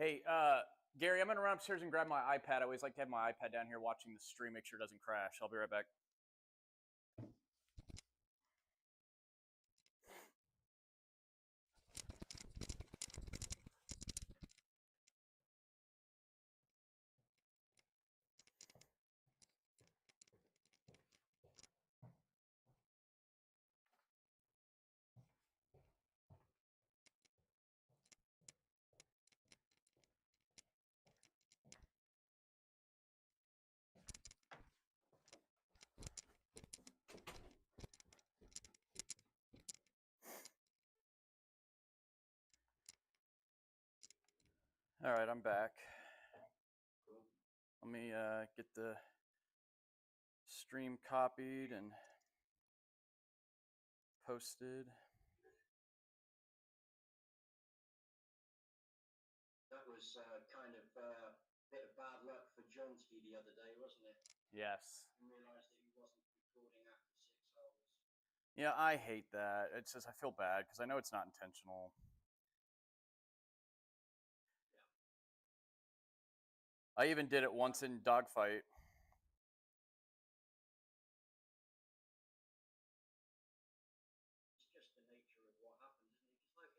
Hey, Gary, I'm gonna run upstairs and grab my iPad. I always like to have my iPad down here watching the stream, make sure it doesn't crash. I'll be right back. All right, I'm back. Let me get the stream copied and posted. That was kind of a bit of bad luck for Johnsky the other day, wasn't it? Yes. He realised that he wasn't recording after 6 hours. Yeah, I hate that. It's just I feel bad because I know it's not intentional. I even did it once in Dogfight. It's just the nature of what happens, isn't it? Because like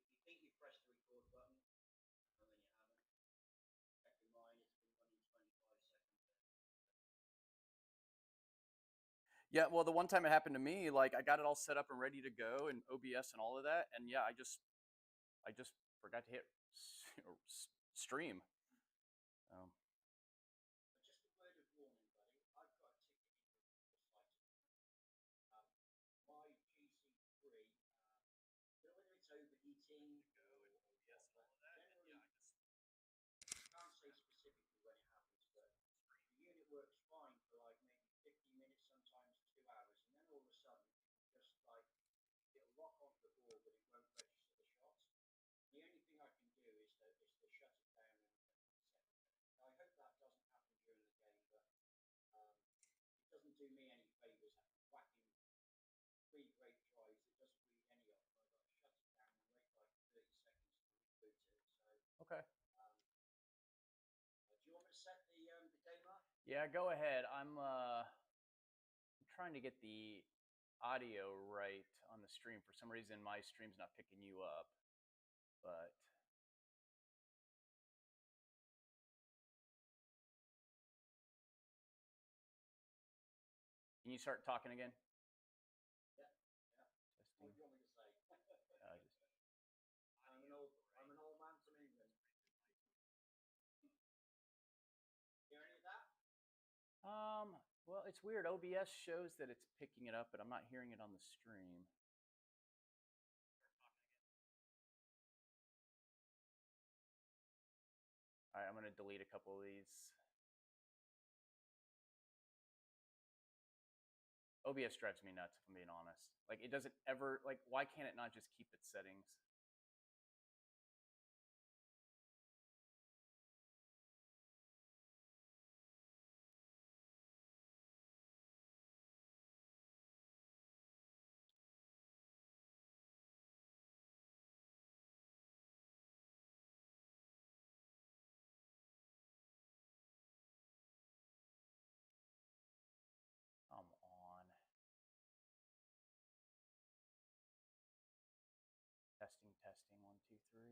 you think you press the record button, and then you haven't. Check your mind, it's been running 25 seconds. Yeah, well, the one time it happened to me, like I got it all set up and ready to go in OBS and all of that, and yeah, I just forgot to hit stream. But just a word of warning, buddy. I've got a ticket into a site. My GC3, I don't know whether it's overheating or generally, can't say specifically when it happens, but the unit works fine for like maybe 15 minutes, sometimes 2 hours, and then all of a sudden just like it'll lock onto the board, but it won't register the shots. The only thing I can do is to shut it down and reset it. I hope that doesn't happen during the game, but it doesn't do me any favors whacking 3 great tries. It doesn't read any of them. I've got to shut it down and wait like 30 seconds to reboot it. So Okay. do you want me to set the game up? Yeah, go ahead. I'm trying to get the audio right on the stream. For some reason, my stream's not picking you up, but can you start talking again? Yeah. Testing. What do you want me to say? I'm an old man from England. Hear any of that? Well, it's weird. OBS shows that it's picking it up, but I'm not hearing it on the stream. All right, I'm going to delete a couple of these. OBS drives me nuts, if I'm being honest. Like, it doesn't ever, like, why can't it not just keep its settings? Come on. Testing, testing, 1, 2, 3.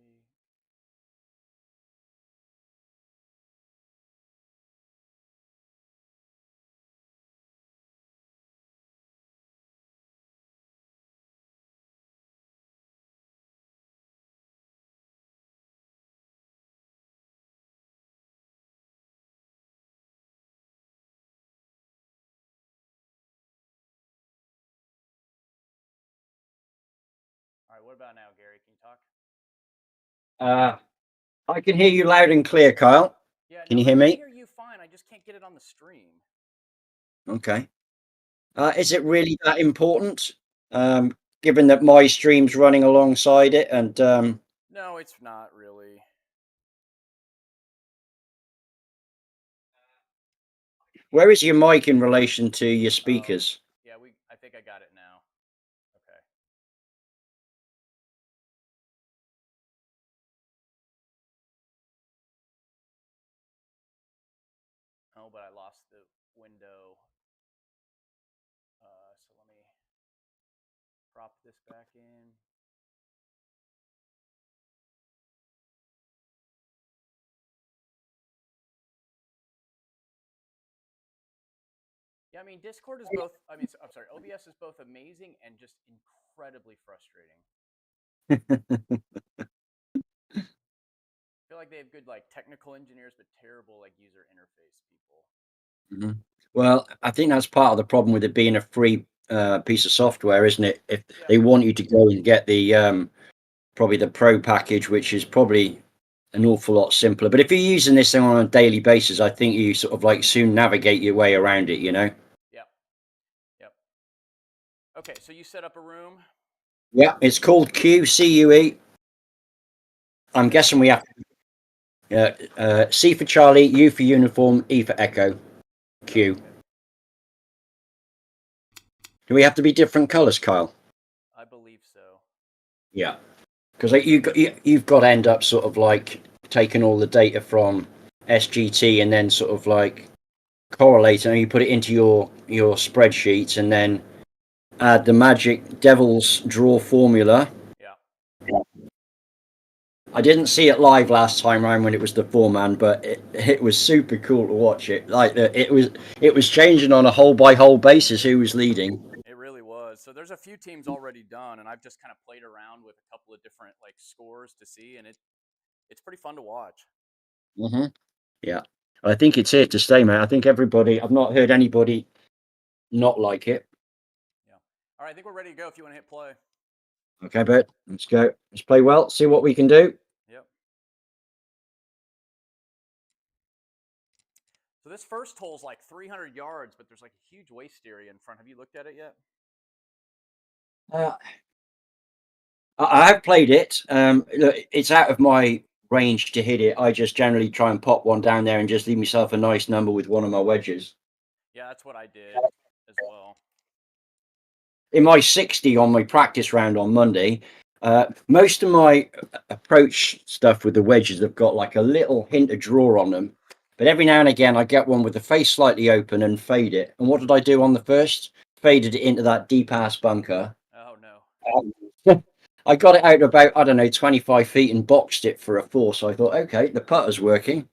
All right, what about now, Gary? Can you talk? I can hear you loud and clear, Kyle. Yeah, Can no, you hear I me? can hear you fine. I just can't get it on the stream. Okay. Is it really that important? Given that my stream's running alongside it, and No, it's not really. where is your mic in relation to your speakers? Yeah, I think I got it now. Okay. know, but I lost the window. So let me prop this back in. Yeah, I mean, Discord is both. I mean, I'm sorry, OBS is both amazing and just incredibly frustrating. I feel like they have good like technical engineers, but terrible like user interface people. Mhm. Well, I think that's part of the problem with it being a free piece of software, isn't it? If Yeah. they want you to go and get the probably the pro package, which is probably an awful lot simpler. But if you're using this thing on a daily basis, I think you sort of like soon navigate your way around it, you know? Yep. Yep. Okay, so you set up a room. Yeah, it's called QCUE. I'm guessing we have C for Charlie, U for uniform, E for Echo, Q. Okay. Do we have to be different colors, Kyle? I believe so. Yeah, because like you've got to end up sort of like taking all the data from SGT and then sort of like correlate and you put it into your spreadsheet and then add the magic devil's draw formula. Yeah. I didn't see it live last time around when it was the 4-man, but it was super cool to watch it. Like it was changing on a hole by hole basis who was leading. It really was. So there's a few teams already done, and I've just kind of played around with a couple of different like scores to see, and it's pretty fun to watch. Mm-hmm. Yeah, I think it's here to stay, man. I think everybody. I've not heard anybody not like it. Yeah. All right, I think we're ready to go. If you want to hit play. Okay, but let's go. Let's play well. See what we can do. Yep. So this first hole's like 300 yards, but there's like a huge waste area in front. Have you looked at it yet? Uh, I have played it. Look, it's out of my range to hit it. I just generally try and pop one down there and just leave myself a nice number with one of my wedges. Yeah, that's what I did as well. In my 60 on my practice round on Monday, most of my approach stuff with the wedges have got like a little hint of draw on them. But every now and again, I get one with the face slightly open and fade it. And what did I do on the first? Faded it into that deep ass bunker. Oh no. I got it out about, I don't know, 25 feet and boxed it for a 4. So I thought, okay, the putter's working.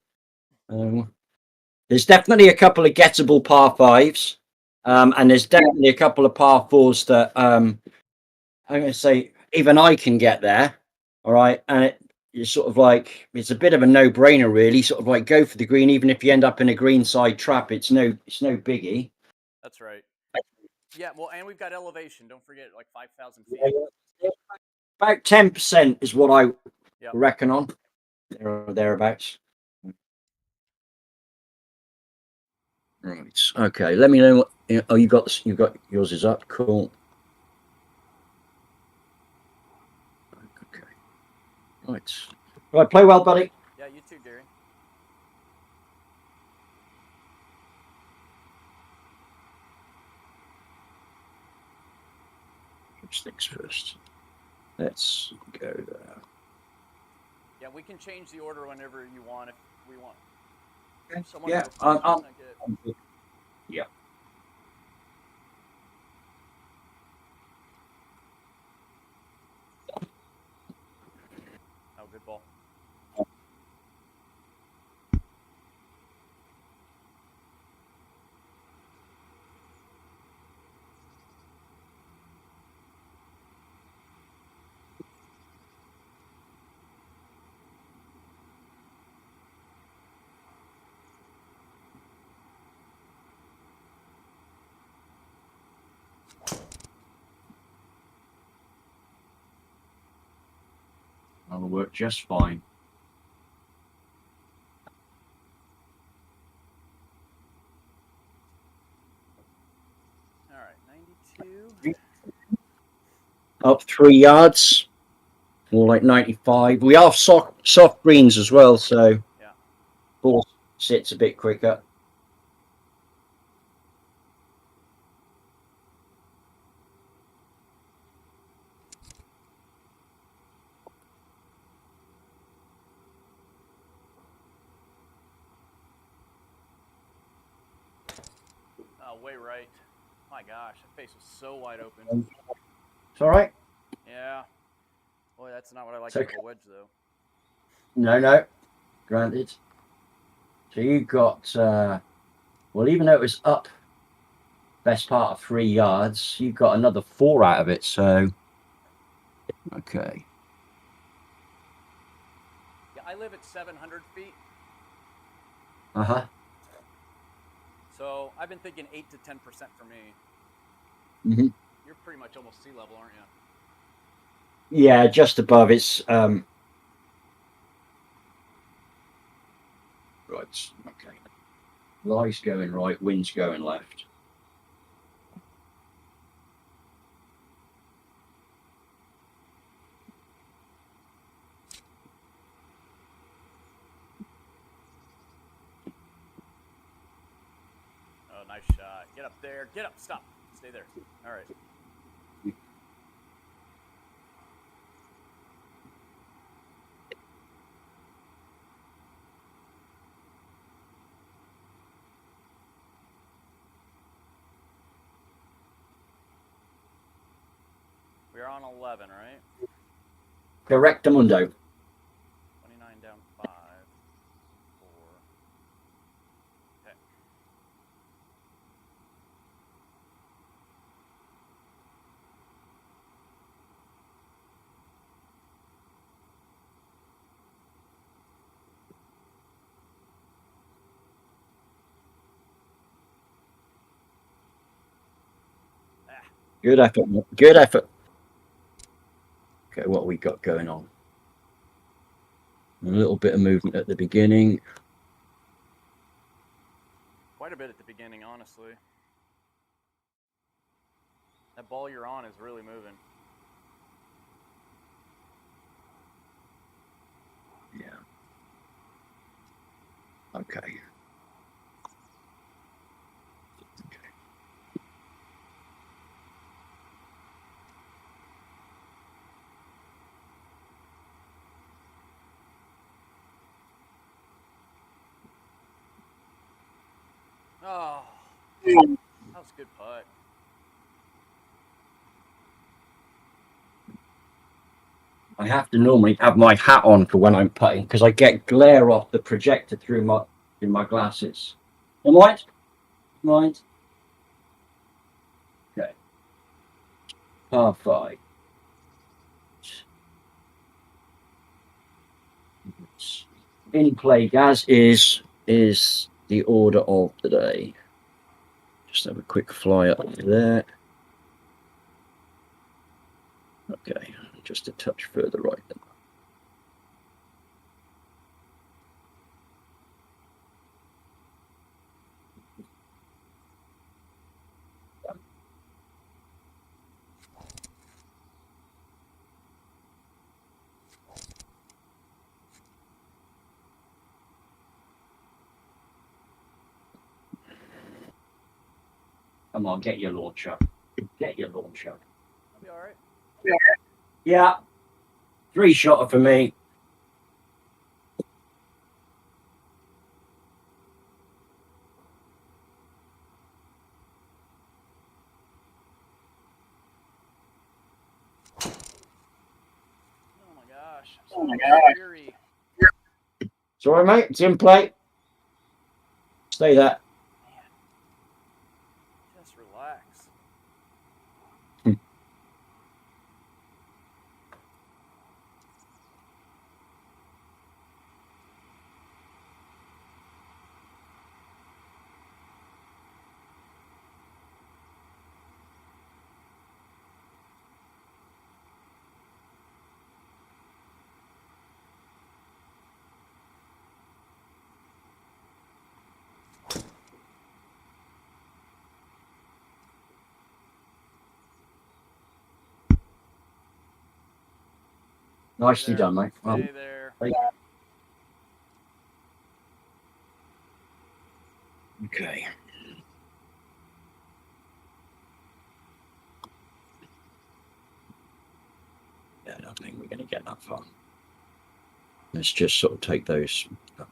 There's definitely a couple of gettable par 5s. And there's definitely a couple of par 4s that I'm going to say even I can get there. All right. And it's sort of like, it's a bit of a no brainer, really. Sort of like go for the green, even if you end up in a greenside trap, it's no biggie. That's right. Yeah, well, and we've got elevation. Don't forget, like 5,000 feet. About 10% is what I Yep. reckon on there or thereabouts. Right. Okay. Let me know what. Oh, you got yours is up. Cool. Okay. Right. Right. Play well, buddy. Yeah, you too, Gary. First things first. Let's go there. Yeah, we can change the order whenever you want if we want. Okay. Someone Yeah. go first. I'm good. Yeah. Oh, good ball. That'll work just fine. All right, 92. Up 3 yards. More like 95. We are soft greens as well, so Yeah. ball sits a bit quicker. Oh, way right. My gosh, that face was so wide open. It's all right. Yeah. Boy, that's not what I like So- out of a wedge, though. No. Granted. So you got, well, even though it was up best part of 3 yards, you got another 4 out of it. So, okay. Yeah, I live at 700 feet. Uh-huh. So I've been thinking 8 to 10% for me. Mm-hmm. You're pretty much almost sea level, aren't you? Yeah, just above. It's right. Okay. Lie's going right, wind's going left. Oh, nice shot. Get up there. Get up. Stop. Stay there. All right. We're on 11, right? Correctamundo. 29 down 5. 4. Okay. Good effort. Good effort. Okay, what we got going on? A little bit of movement at the beginning. Quite a bit at the beginning, honestly. That ball you're on is really moving. Yeah. Okay. Oh, that was a good putt. I have to normally have my hat on for when I'm putting because I get glare off the projector through my glasses. All right? Right. Okay. Par 5. In play, Gaz, is the order of the day. Just have a quick fly up there. Okay, just a touch further right then. Come on, get your launcher. Get your launcher. That'll be all right. Yeah. 3-shotter for me. Oh my gosh. Oh my gosh. Weary. It's all right, mate. It's in play. Stay there. Man. Just relax. Nicely done, mate. Stay there. Okay. Yeah, I don't think we're going to get that far. Let's just sort of take those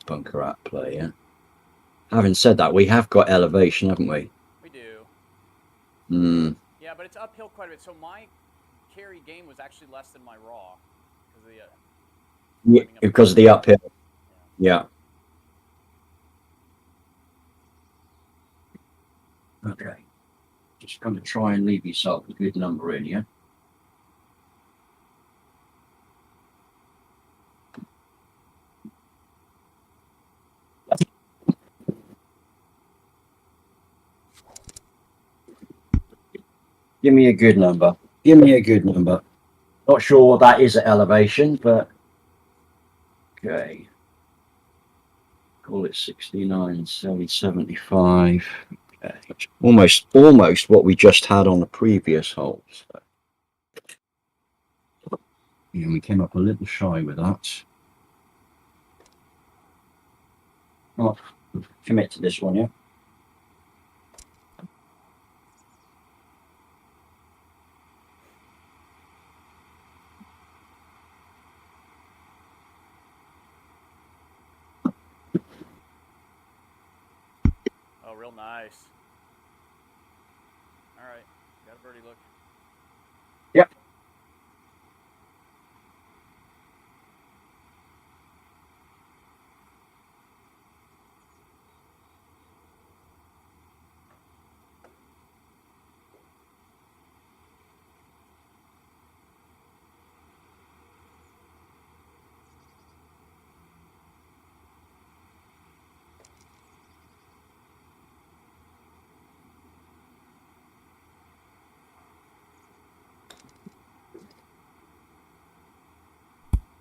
bunker out play, yeah? Having said that, we have got elevation, haven't we? We do. Mm. Yeah, but it's uphill quite a bit. So my carry game was actually less than my raw because of the Yeah, because of the uphill. Yeah. Okay. Just going to try and leave yourself a good number in, yeah? Give me a good number. Give me a good number. Not sure what that is at elevation, but okay. Call it 69, 75. Okay. Almost what we just had on the previous hole. So. Yeah, we came up a little shy with that. Oh, commit to this one, yeah? Oh, real nice. All right, got a birdie look. Yep.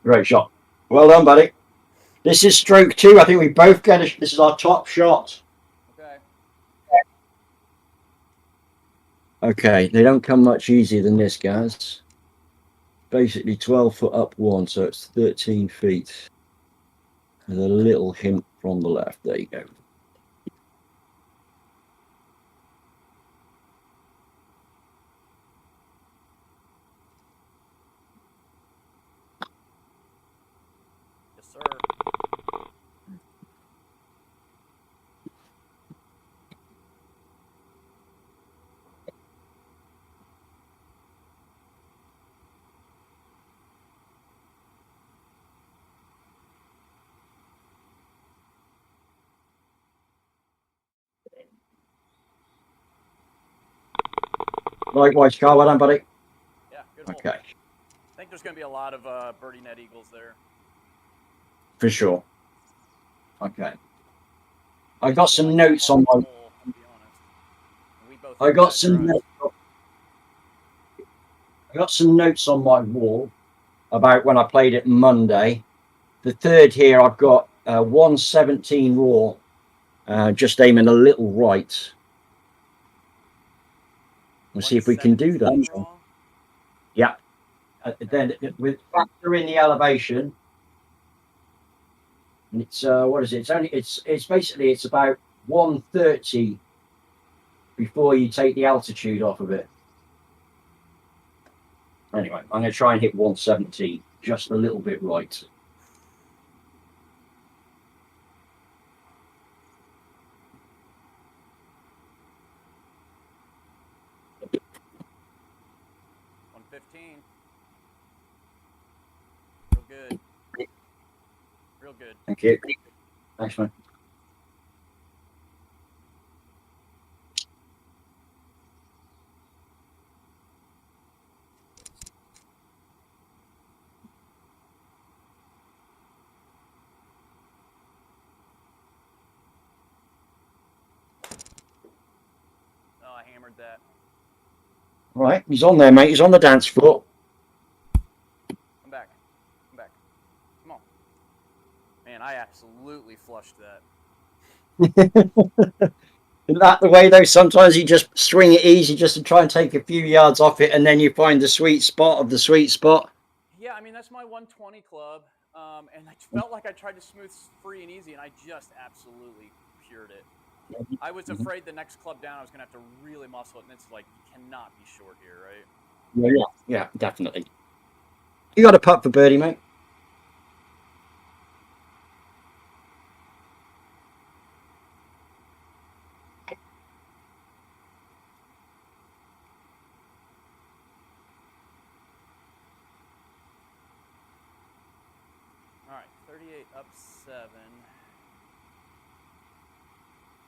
Great shot. Well done, buddy. This is stroke 2. I think we both get it. This is our top shot. Okay. Okay, they don't come much easier than this, guys. Basically 12 foot up one, so it's 13 feet. With a little hint from the left. There you go. Yes, sir. Likewise, Carl. Well done, buddy. Yeah, good hole. Okay. I think there's going to be a lot of birdie net eagles there. For sure. Okay. I got some notes on my. I got some. I got some notes on my wall about when I played it Monday. The third here, I've got 117 raw, just aiming a little right. We'll see if we can do that. Raw? Yeah. Then with factor in the elevation, and it's what is it? It's basically it's about 130 before you take the altitude off of it. Anyway, I'm going to try and hit 117, just a little bit right. Real good. Real good. Thank you. Thanks, man. Oh, I hammered that. All right, he's on there, mate. He's on the dance floor. Come back. Come back. Come on. Man, I absolutely flushed that. Isn't that the way, though? Sometimes you just swing it easy just to try and take a few yards off it, and then you find the sweet spot of the sweet spot. Yeah, I mean, that's my 120 club. And I felt like I tried to smooth free and easy, and I just absolutely pured it. I was afraid the next club down I was going to have to really muscle it, and it's like, you cannot be short here, right? Yeah, definitely. You got a putt for birdie, mate? right, 38 up 7.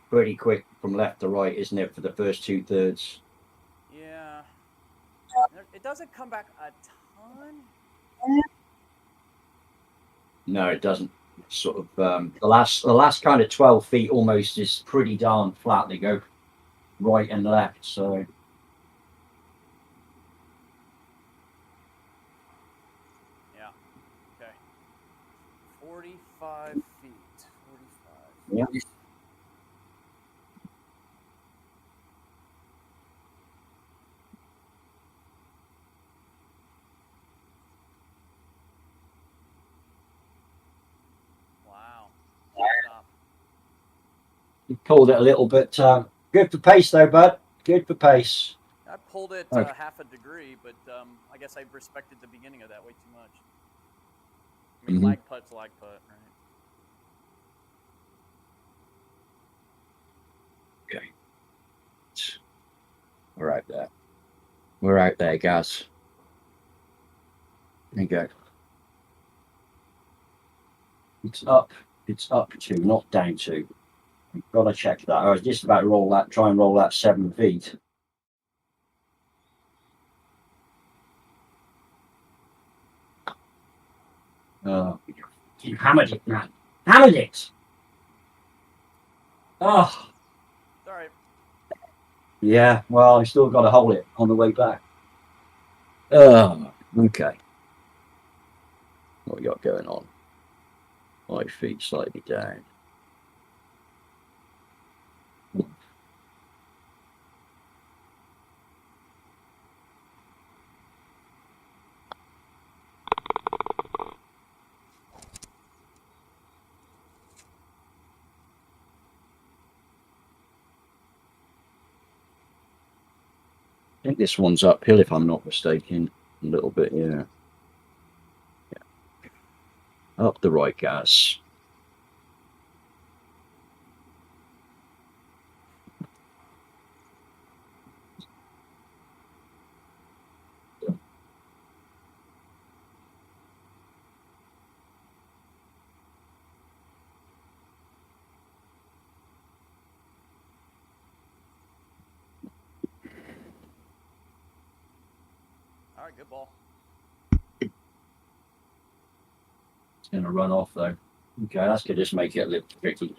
Pretty quick from left to right, isn't it, for the first 2/3? Yeah. It doesn't come back a ton. No, it doesn't. Sort of the last kind of 12 feet almost is pretty darn flat. They go right and left, so. Yeah. Okay. 45 feet. 45. Yeah. Wow. Stop. You pulled it a little bit. Good for pace, though, bud. Good for pace. I pulled it Okay. half a degree, but I guess I respected the beginning of that way too much. I mean, Mhm. lag putt's lag putt, right? Okay. We're out there. We're out there, guys. There you go. It's up. It's up 2, not down 2. I've got to check that. I was just about to try and roll that 7 feet. You hammered it, man. Hammered it. Oh. All right. Yeah, well, I still got to hold it on the way back. Oh, okay. What we got going on? 5 feet slightly down. I think this one's uphill, if I'm not mistaken. A little bit, yeah. Up the right, guys. All right, good ball. It's going to run off, though. Okay, that's going to just make it a little tricky.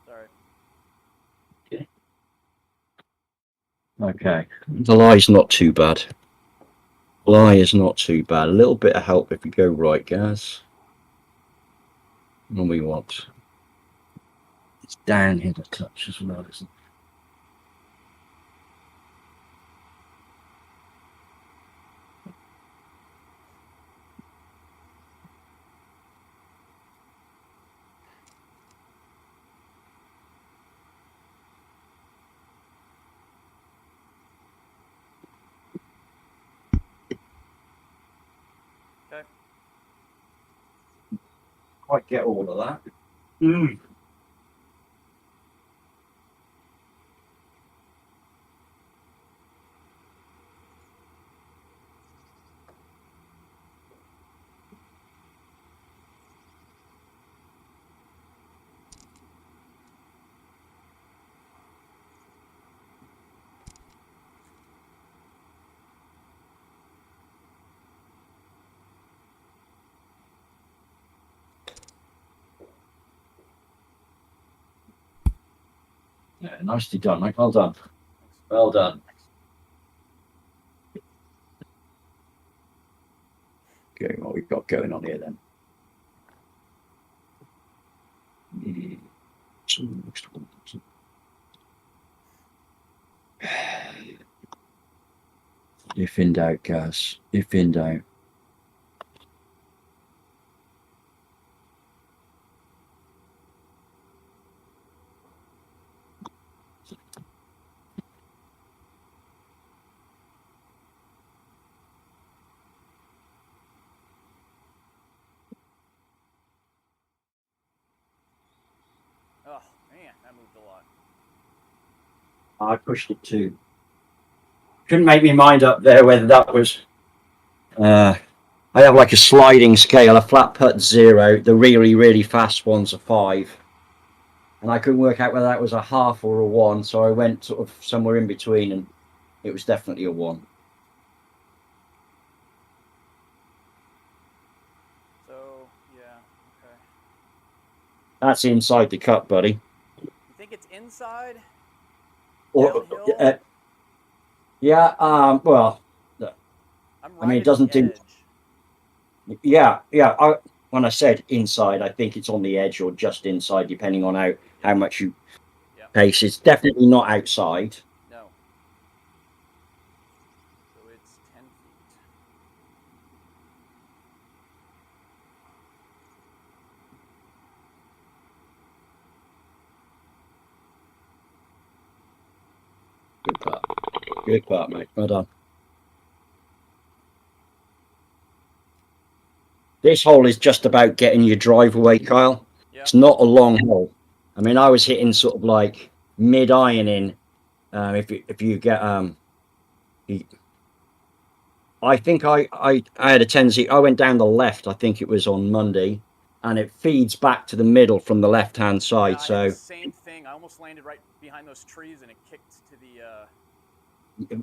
Sorry. Okay, the lie's not too bad. Lie is not too bad. A little bit of help if you go right, guys. What we want. It's down here to touch as well, isn't it? Okay. Quite get all of that. Yeah, nicely done, mate. Well done. Well done. Okay, what we've got going on here then. If in doubt, guys. If in doubt. Oh man, that moved a lot. I pushed it too. Couldn't make my mind up there whether that was. I have like a sliding scale, a flat putt 0, the really, really fast ones are 5. And I couldn't work out whether that was a half or a 1, so I went sort of somewhere in between, and it was definitely a 1. So, yeah, okay. That's inside the cup, buddy. You think it's inside? Or, Downhill? yeah, well, I'm right I mean, it at doesn't the do. edge. Yeah. When I said inside, I think it's on the edge or just inside, depending on how much you Yeah. pace. It's definitely not outside. No. So it's 10 feet. Good putt. Good putt, mate. Well done. This hole is just about getting your drive away, Kyle. Yeah. It's not a long hole. I mean, I was hitting sort of like mid-iron in. If you get I think I had a tendency. I went down the left. I think it was on Monday, and it feeds back to the middle from the left-hand side. Yeah, I So had the same thing. I almost landed right behind those trees, and it kicked to the.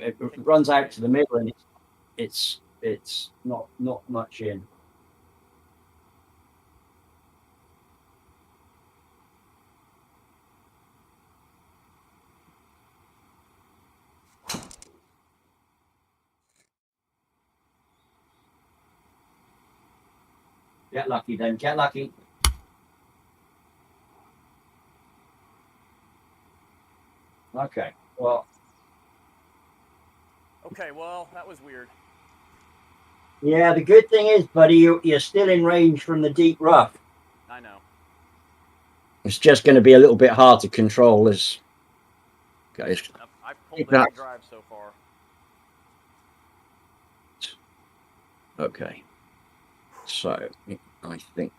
it runs out to the middle, and it's not much in. Get lucky, then. Get lucky. Okay. Well. Okay, well, that was weird. Yeah, the good thing is, buddy, you're still in range from the deep rough. I know. It's just going to be a little bit hard to control as. Guys, I've pulled every drive so far. Okay. So, I think.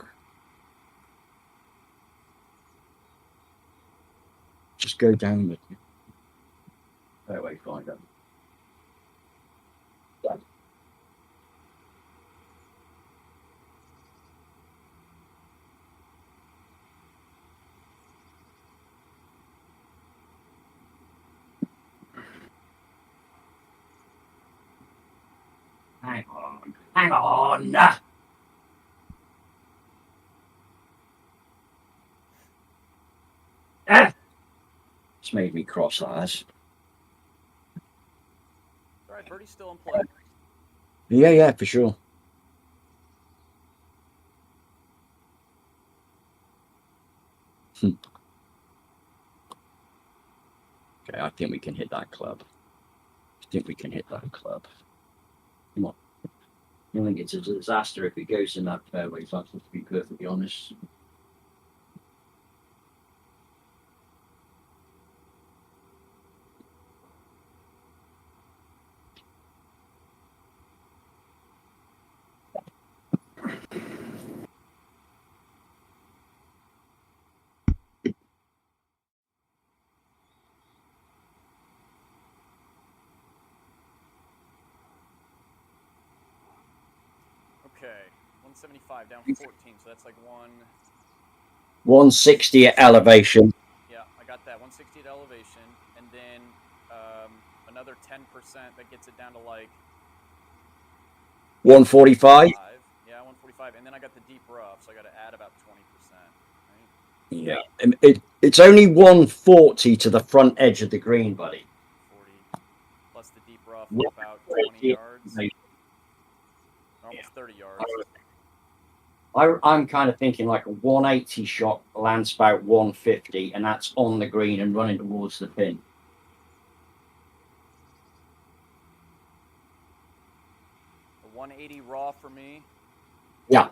Just go down the fairway, find them. Hang on. Hang on. It's made me cross eyes. All right, birdie's still in play. Yeah, for sure. Okay, I think we can hit that club. Come on. I think it's a disaster if it goes in that fairway, so to be perfectly honest. Okay, 175 down 14, so that's like 160 at elevation. Yeah, I got that 160 at elevation, and then another 10% that gets it down to like 145. Yeah, 145, and then I got the deep rough, so I got to add about 20%. Right? Yeah, it's only 140 to the front edge of the green, buddy. 40 plus the deep rough, about 20 yards, almost 30 yards. I'm kind of thinking like a 180 shot lands about 150, and that's on the green and running towards the pin. A 180 raw for me. Yeah,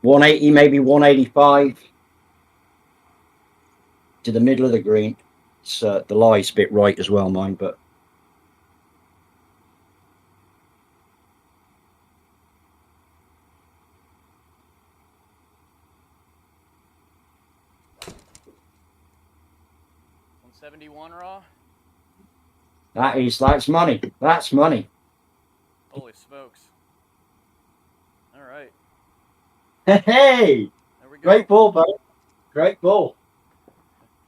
180, maybe 185 to the middle of the green. It's the lie's a bit right as well, mine, but. $171 raw. That's money. That's money. Holy smokes. All right. Hey! There we go. Great ball, buddy. Great ball.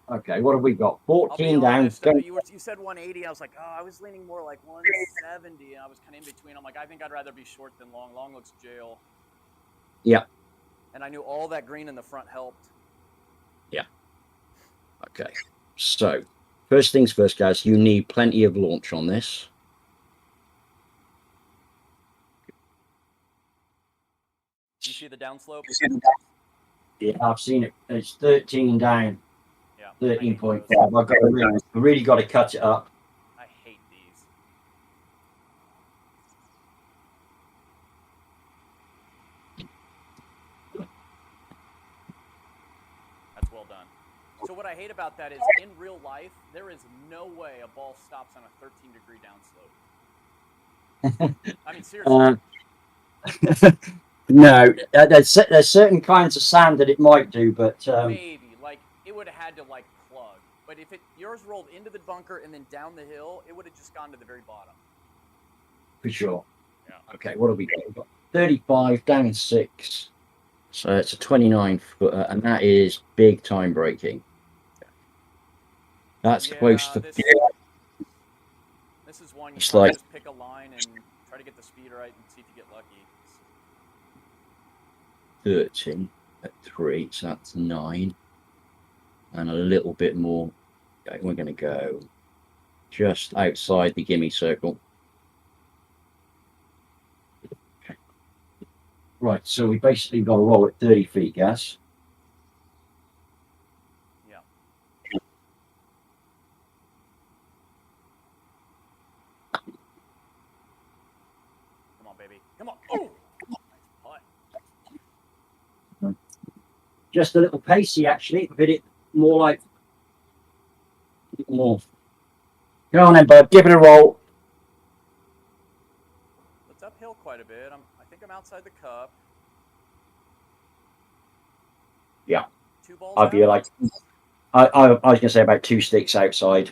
Okay, what have we got? 14 down. Honest, you said 180. I was like, oh, I was leaning more like 170, and I was kind of in between. I'm like, I think I'd rather be short than long. Long looks jail. Yeah. And I knew all that green in the front helped. Yeah. Okay. So, first things first, guys, you need plenty of launch on this. Do you see the downslope? Yeah, I've seen it. It's 13 down. Yeah. 13.5. I really got to cut it up. I hate these. That's well done. So what I hate about that is in real life, there is no way a ball stops on a 13-degree downslope. I mean, seriously. No, there's certain kinds of sand that it might do, but maybe like it would have had to like plug. But if yours rolled into the bunker and then down the hill, it would have just gone to the very bottom. For sure. Yeah. Okay, what have we got? We've got 35 down 6. So it's a 29 footer, and that is big time braking. That's close to. This is one you just pick a line and try to get the speed right and see if you get lucky. 13 at 3, so that's 9, and a little bit more. Okay, we're going to go just outside the gimme circle. Okay. Right, so we basically got to roll at 30 feet, guys. Yeah. Come on, baby. Come on. Oh! Just a little pacey, actually. Hit it more like more. Go on then, bud. Give it a roll. It's uphill quite a bit. I think I'm outside the cup. Yeah. 2 balls. I'd be like, I was going to say about 2 sticks outside.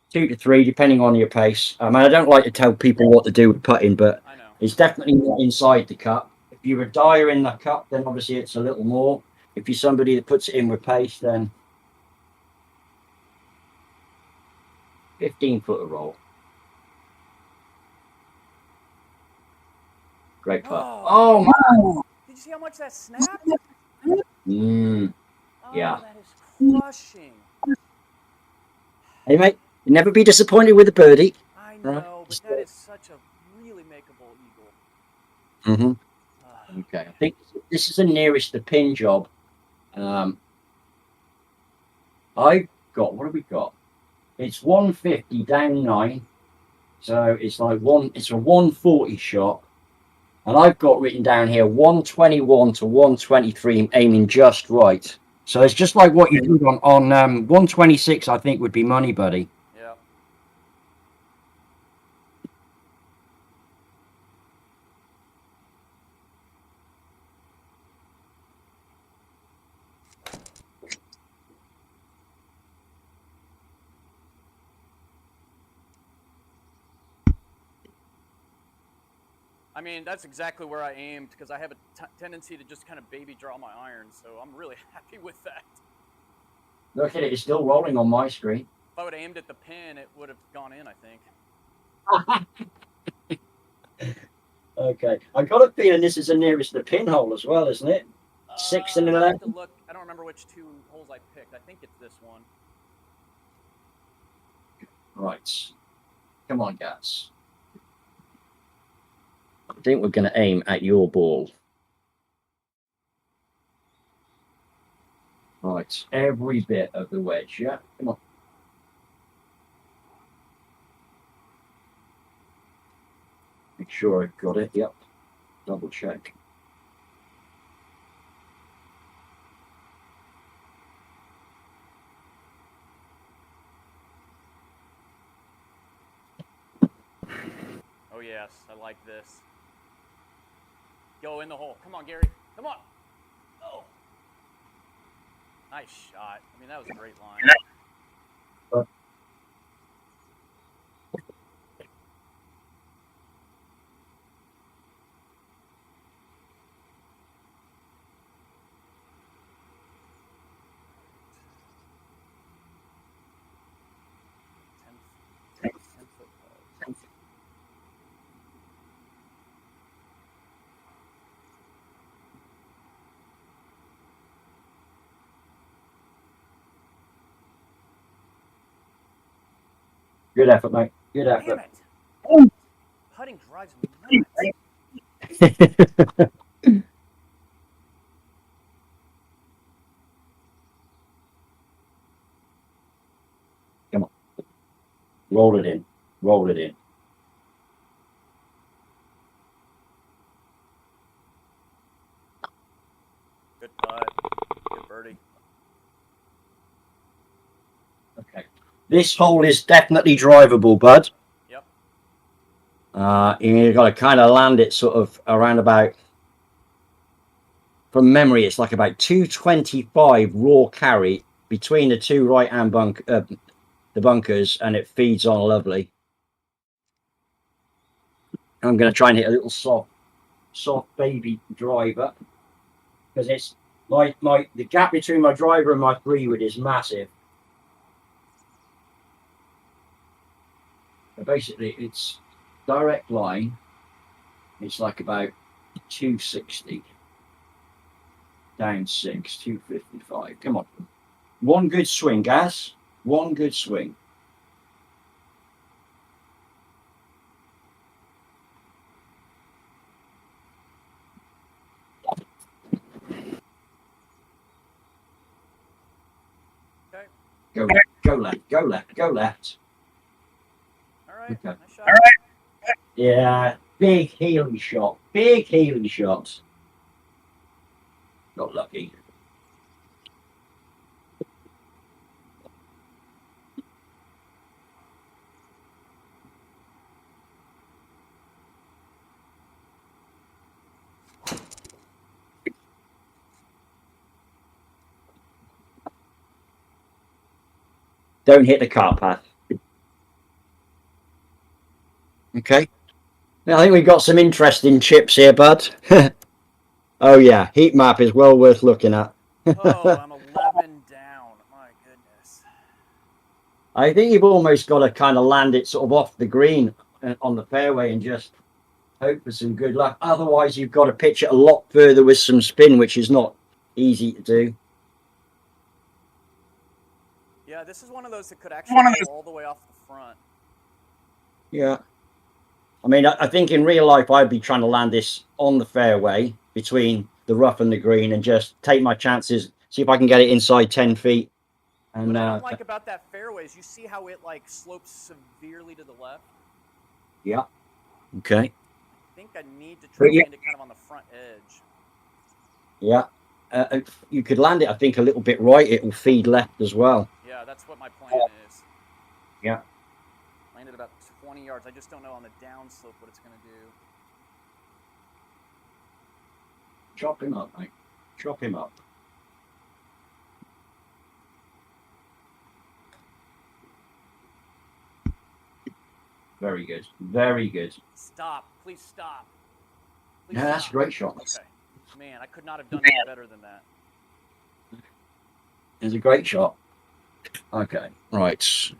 2 to 3, depending on your pace. I mean, I don't like to tell people what to do with putting, but I know. It's definitely not inside the cup. If you're a dyer in the cup, then obviously it's a little more. If you're somebody that puts it in with pace, then 15-footer roll. Great putt. Oh man! Did you see how much that snapped? Yeah. That is crushing. Hey mate, you never be disappointed with a birdie. I know, but that is such a really makeable eagle. Okay, I think this is the nearest the pin job. I got, what have we got? It's 150 down 9, so it's like it's a 140 shot, and I've got written down here 121 to 123, aiming just right. So it's just like what you did on 126. I think would be money, buddy. Yeah. I mean, that's exactly where I aimed because I have a tendency to just kind of baby draw my iron, so I'm really happy with that. Look at it, it's still rolling on my screen. If I would have aimed at the pin, it would have gone in, I think. Okay, I got a feeling this is the nearest the pinhole as well, isn't it? 6 and 11. Look, I don't remember which 2 holes I picked. I think it's this one. Right. Come on, guys. I think we're going to aim at your ball. Right, every bit of the wedge, yeah? Come on. Make sure I've got it, yep. Double check. Oh, yes. I like this. Go in the hole. Come on, Gary. Come on. Oh. Nice shot. I mean, that was a great line. Good effort, mate. Good effort. Damn it. Putting drives me nuts. Come on. Roll it in. Roll it in. Good putt. Good birdie. Okay. This hole is definitely drivable, bud. Yep. You've got to kind of land it sort of around about, from memory, it's like about 225 raw carry between the two right-hand the bunkers, and it feeds on lovely. I'm going to try and hit a little soft baby driver, because it's the gap between my driver and my 3-wood is massive. But basically, it's direct line. It's like about 260 down 6, 255. Come on, one good swing, Gaz. One good swing. Okay. Go left, go left, go left. All right. Okay. Nice shot. All right. Yeah, big healing shot. Big healing shot. Got lucky. Don't hit the car path. Okay. Now, I think we've got some interesting chips here, bud. Oh, yeah. Heat map is well worth looking at. Oh, I'm 11 down. My goodness. I think you've almost got to kind of land it sort of off the green on the fairway and just hope for some good luck. Otherwise, you've got to pitch it a lot further with some spin, which is not easy to do. Yeah, this is one of those that could actually go all the way off the front. Yeah. I mean, I think in real life, I'd be trying to land this on the fairway between the rough and the green and just take my chances, see if I can get it inside 10 feet. And what I don't like about that fairway is you see how it like slopes severely to the left. Yeah. Okay. I think I need to try to land it kind of on the front edge. Yeah. You could land it, I think, a little bit right. It will feed left as well. Yeah, that's what my plan is. Yeah. Landed about 20 yards. I just don't know on the downslope what it's going to do. Chop him up, mate. Chop him up. Very good. Very good. Stop. Please stop. Please Yeah, stop. that's a great shot. Okay. Man, I could not have done any better than that. It's a great shot. Okay. Right. So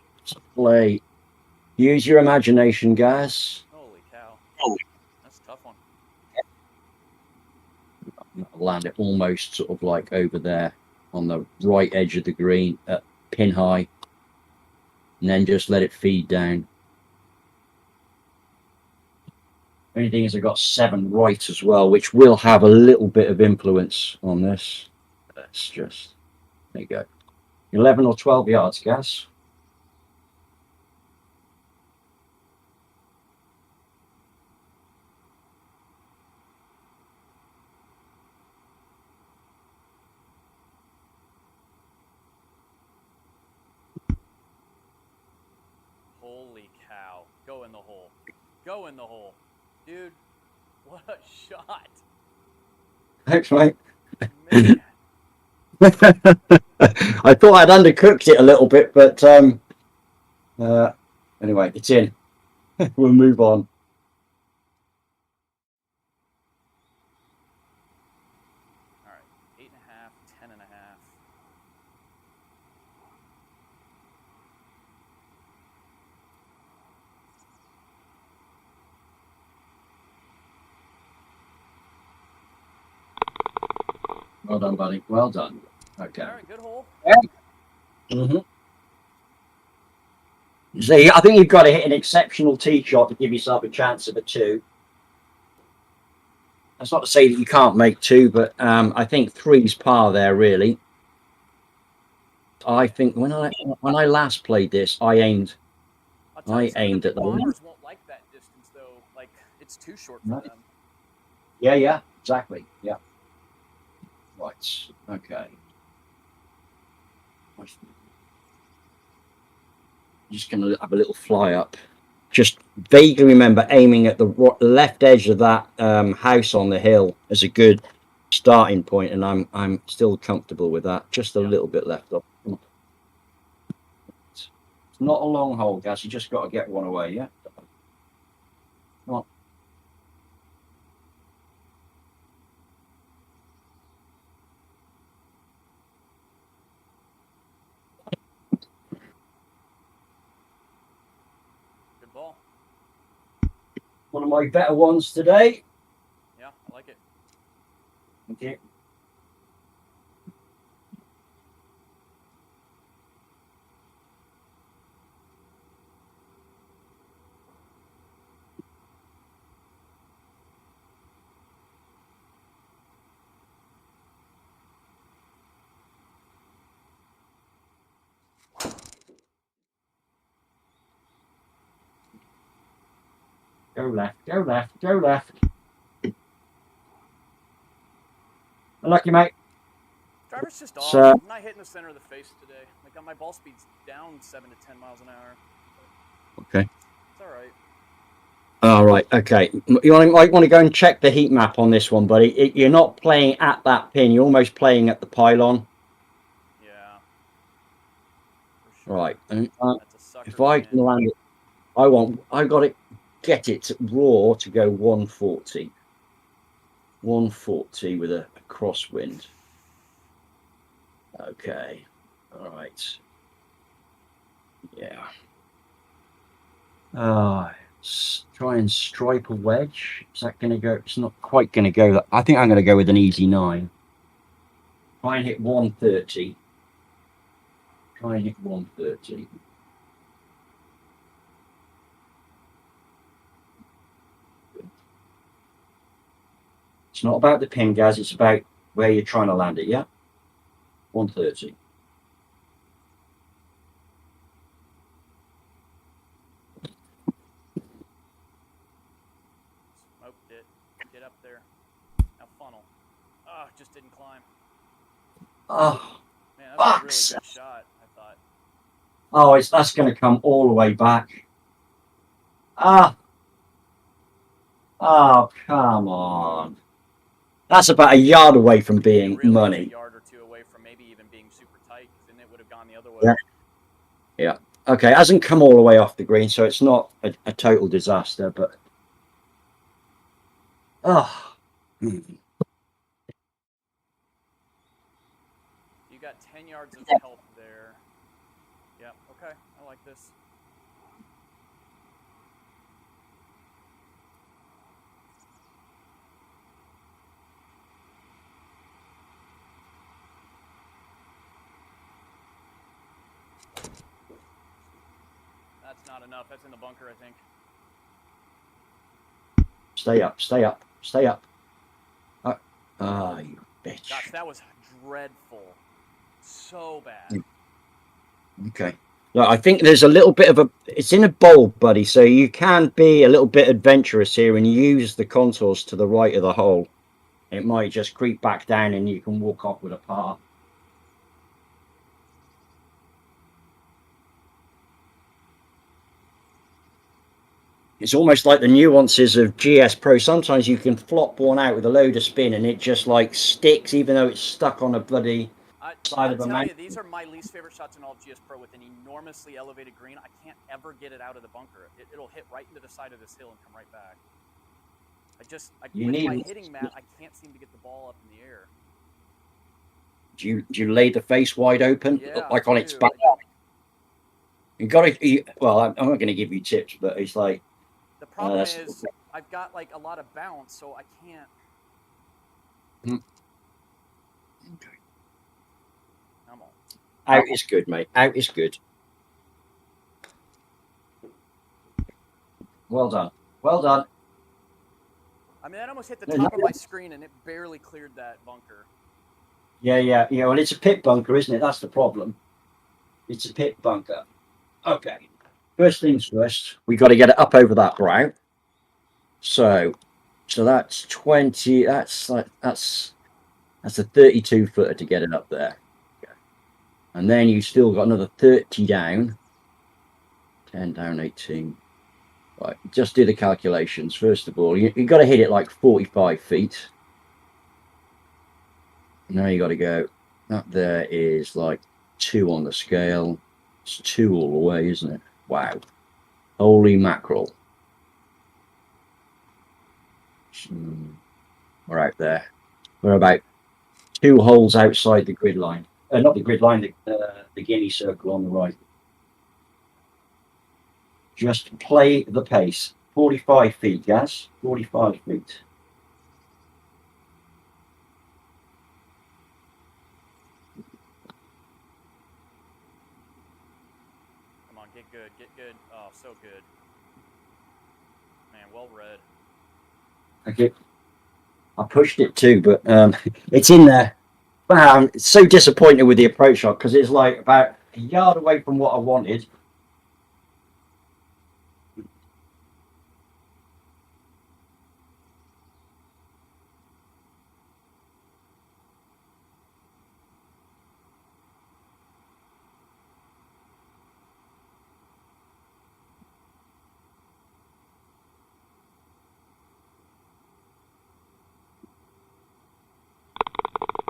play. Use your imagination, guys. Holy cow. That's a tough one. I'll land it almost sort of like over there on the right edge of the green at pin high. And then just let it feed down. Only thing is I've got 7 right as well, which will have a little bit of influence on this. Let's just, there you go. 11 or 12 yards, Gas. Holy cow. Go in the hole. Go in the hole. Dude, what a shot. Thanks, mate. Man. I thought I'd undercooked it a little bit, but anyway, it's in. We'll move on. All right, 8.5, 10.5. Well done, buddy. Well done. Okay. All right, good hole. Mm-hmm. See, I think you've got to hit an exceptional tee shot to give yourself a chance of a 2. That's not to say that you can't make 2, but I think 3's par there, really. I think when I last played this, I aimed I'll tell you something, at the bombers won't like that distance, though. Like, it's too short for them. Yeah, exactly. Yeah. Right. Okay. Just going to have a little fly up. Just vaguely remember aiming at the left edge of that house on the hill as a good starting point, and I'm still comfortable with that. Just a little bit left up. It's not a long hole, guys. You just got to get one away. Yeah. Come on. Good ball. One of my better ones today. Yeah, I like it. Okay. Go left, go left, go left. Lucky, mate. Driver's just off. So, I'm not hitting the center of the face today. Like, my ball speed's down 7 to 10 miles an hour. okay. It's all right. All right. Okay. You might want to go and check the heat map on this one, buddy. You're not playing at that pin. You're almost playing at the pylon. Yeah. For sure. Right. And, That's a sucker if I can pin. land it, I got to get it raw to go 140. 140 with a crosswind. Okay. All right. Yeah. Try and stripe a wedge. Is that going to go? It's not quite going to go. I think I'm going to go with an easy 9. Try and hit 130. Try and hit 130. It's not about the pin, guys. It's about where you're trying to land it, yeah? 130. Smoked it. Get up there. Now funnel. Oh, just didn't climb. Oh, man, that was a really good shot, I thought. Oh, that's going to come all the way back. Oh, come on. That's about a yard away from being really money. A yard or two away from maybe even being super tight, then it would have gone the other way. Yeah. Okay, it hasn't come all the way off the green, so it's not a total disaster, but... Oh. You got 10 yards of help there. Yeah, okay, I like this. That's not enough. That's in the bunker, I think. Stay up, stay up, stay up. You bitch. Gosh, that was dreadful. So bad. Okay. Look, I think there's a little bit of it's in a bowl, buddy, so you can be a little bit adventurous here and use the contours to the right of the hole. It might just creep back down and you can walk off with a par. It's almost like the nuances of GS Pro. Sometimes you can flop one out with a load of spin and it just like sticks, even though it's stuck on a bloody side of a mountain. These are my least favorite shots in all of GS Pro with an enormously elevated green. I can't ever get it out of the bunker. It'll hit right into the side of this hill and come right back. With my hitting mat, I can't seem to get the ball up in the air. Do you lay the face wide open, like on its back? You got to. Well, I'm not going to give you tips, but it's like the problem is I've got like a lot of bounce, so I can't. Okay. Come on. Out is good, mate. Out is good. Well done. Well done. I mean, that almost hit the top of my screen, and it barely cleared that bunker. Yeah. Well, it's a pit bunker, isn't it? That's the problem. It's a pit bunker. Okay. First things first, we got to get it up over that brow. So that's 20. That's a 32 footer to get it up there. Okay. And then you still got another 30 down. 10 down, 18. Right, just do the calculations. First of all, you got to hit it like 45 feet. Now you got to go. That there is like 2 on the scale. It's 2 all the way, isn't it? Wow. Holy mackerel. We're out there. We're about 2 holes outside the grid line. Not the grid line, the guinea circle on the right. Just play the pace. 45 feet, Gaz. 45 feet. Come on, get good, get good. Oh, so good. Man, well read. Okay. I pushed it too, but it's in there. Wow, I'm so disappointed with the approach shot because it's like about a yard away from what I wanted.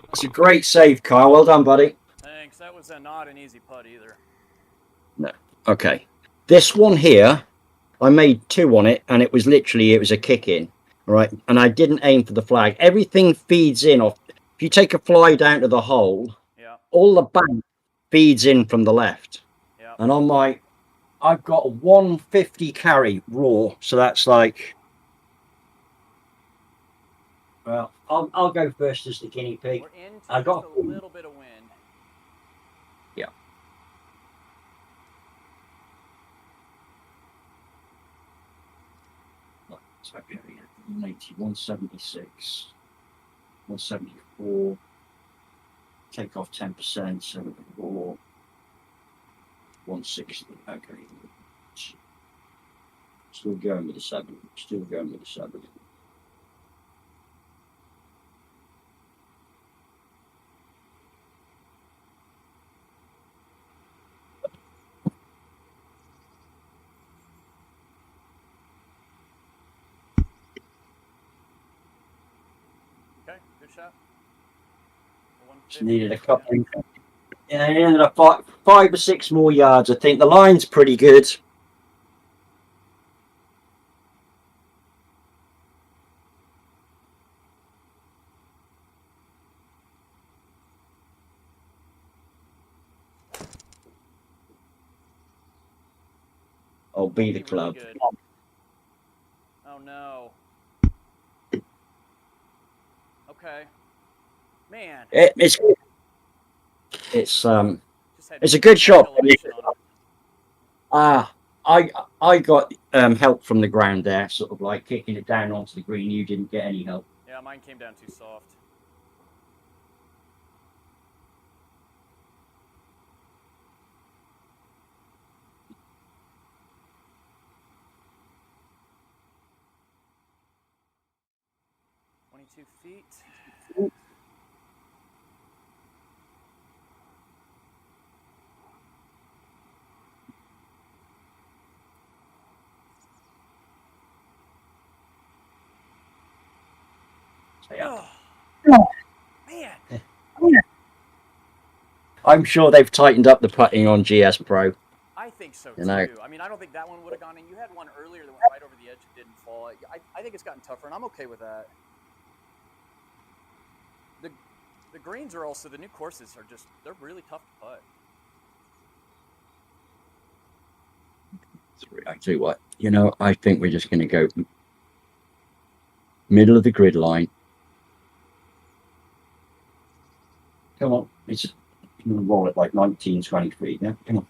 That's a great save, Kyle. Well done, buddy. Thanks. That was not an easy putt either. No. Okay. This one here, I made 2 on it, and it was a kick in, right? And I didn't aim for the flag. Everything feeds in off. If you take a fly down to the hole, all the bank feeds in from the left. Yeah. And on my, I've got a 150 carry raw, so that's like. Well, I'll go first as the guinea pig. We're into just a little bit of wind. Yeah. So 180, 176, 174. Take off 10%, 74, 160. Okay. Still going with the 7. Still going with the 7. Okay, good shot. Just needed a couple. Yeah, it ended up 5 or 6 more yards. I think the line's pretty good. I'll be the club. Really oh no. Okay. Man. It's a good shot. I got help from the ground there, sort of like kicking it down onto the green. You didn't get any help. Yeah, mine came down too soft. Feet. Oh, man. I'm sure they've tightened up the putting on GS Pro. I think so too. You know. I mean, I don't think that one would have gone in. You had one earlier that went right over the edge and didn't fall. I think it's gotten tougher, and I'm okay with that. The greens are also, the new courses are just, they're really tough to putt. I tell you what, you know, I think we're just going to go middle of the grid line. Come on, it's going to roll it like 19, 20 feet. Yeah, come on.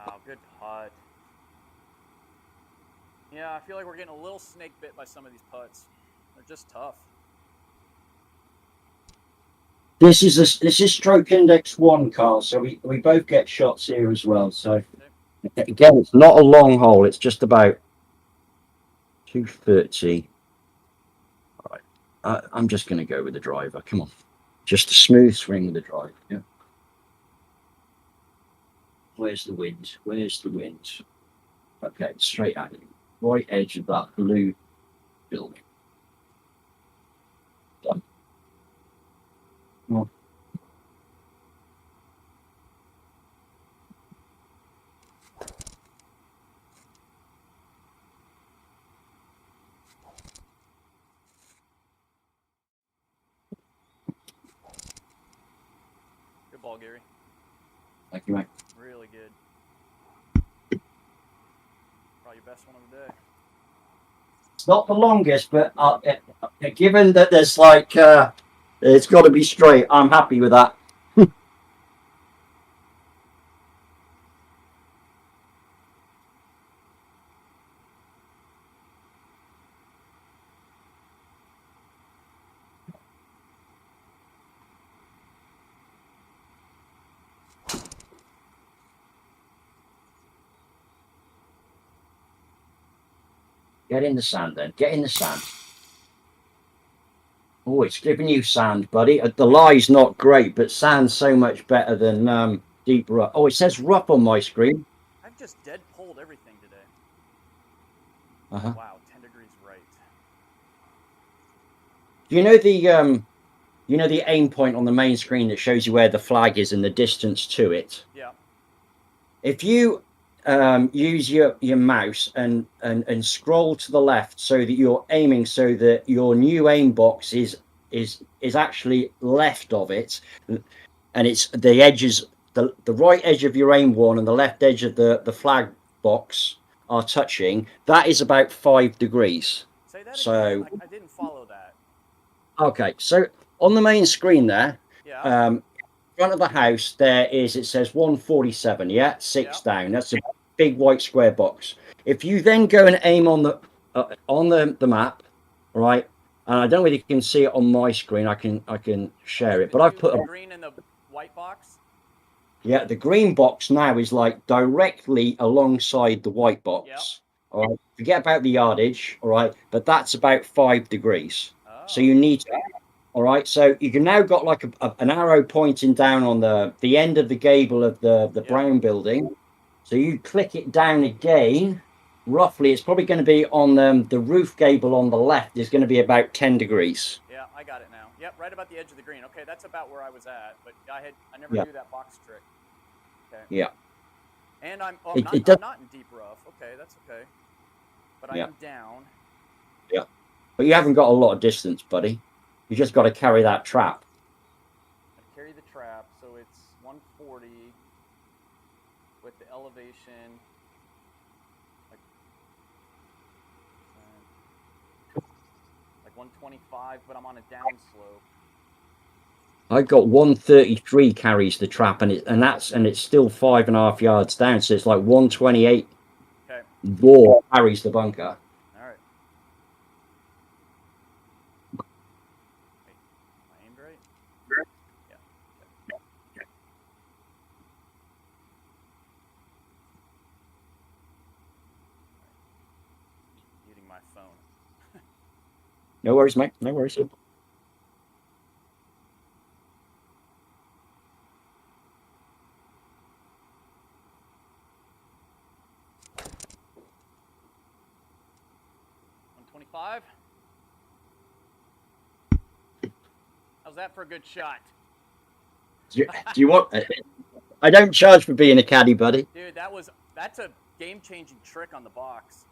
Oh, good putt. Yeah, I feel like we're getting a little snake bit by some of these putts. They're just tough. This is stroke index 1, Carl. So we both get shots here as well. So again, it's not a long hole. It's just about 230. All right, I'm just going to go with the driver. Come on, just a smooth swing with the driver. Yeah. Where's the wind? Where's the wind? Okay, straight at you. Right edge of that blue building. Done. Come on. Good ball, Gary. Thank you, mate. Really good. Probably your best one of the day. It's not the longest, but given that there's like it's got to be straight, I'm happy with that. Get in the sand then. Get in the sand. Oh, it's giving you sand, buddy. The lie's not great, but sand's so much better than deep rough. Oh, it says rough on my screen. I've just dead pulled everything today. Uh-huh. Wow, 10 degrees right. Do you know the aim point on the main screen that shows you where the flag is and the distance to it? Yeah. If you use your mouse and scroll to the left so that you're aiming so that your new aim box is actually left of it, and it's the edges, the right edge of your aim one and the left edge of the flag box are touching, that is about 5 degrees. Say that so again. I didn't follow that. Okay, so on the main screen there, yeah. Front of the house there is, it says 147, yeah, 6 Yeah. down. That's a big white square box. If you then go and aim on the map, right, and I don't know whether you can see it on my screen. I can share it, but I've put the green and the white box. Yeah, the green box now is like directly alongside the white box. Yep. All right, forget about the yardage, all right, but that's about 5 degrees. Oh. So you need to. All right, so you can now got like an arrow pointing down on the end of the gable of the brown building. So you click it down again. Roughly, it's probably going to be on the roof gable on the left is going to be about 10 degrees. Yeah, I got it now. Yep, right about the edge of the green. Okay, that's about where I was at, but I never knew that box trick. Okay. Yeah. And I'm not in deep rough. Okay, that's okay. But I am down. Yeah. But you haven't got a lot of distance, buddy. You just got to carry that trap. I carry the trap, so it's 140 with the elevation. Like 125, but I'm on a down slope. I got 133 carries the trap, and it's still 5.5 yards down, so it's like 128. Okay. Raw carries the bunker. All right. Wait, am I aimed right? Yeah. Okay. Muting my phone. No worries, mate. No worries. that for a good shot? Do you want? I don't charge for being a caddy, buddy. Dude, that's a game-changing trick on the box.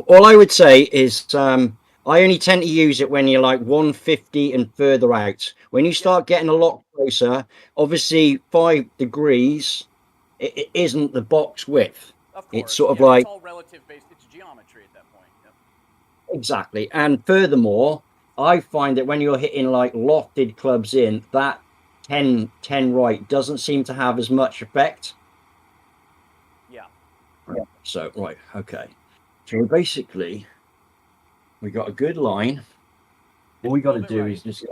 All I would say is I only tend to use it when you're like 150 and further out. When you start getting a lot closer, obviously 5 degrees, it isn't the box width. Of course. It's sort of like it's all relative based. It's geometry at that point. Yep. exactly. And furthermore, I find that when you're hitting like lofted clubs in, that 10 right doesn't seem to have as much effect. Yeah. So right, okay. So basically, we got a good line. All we got to do is just.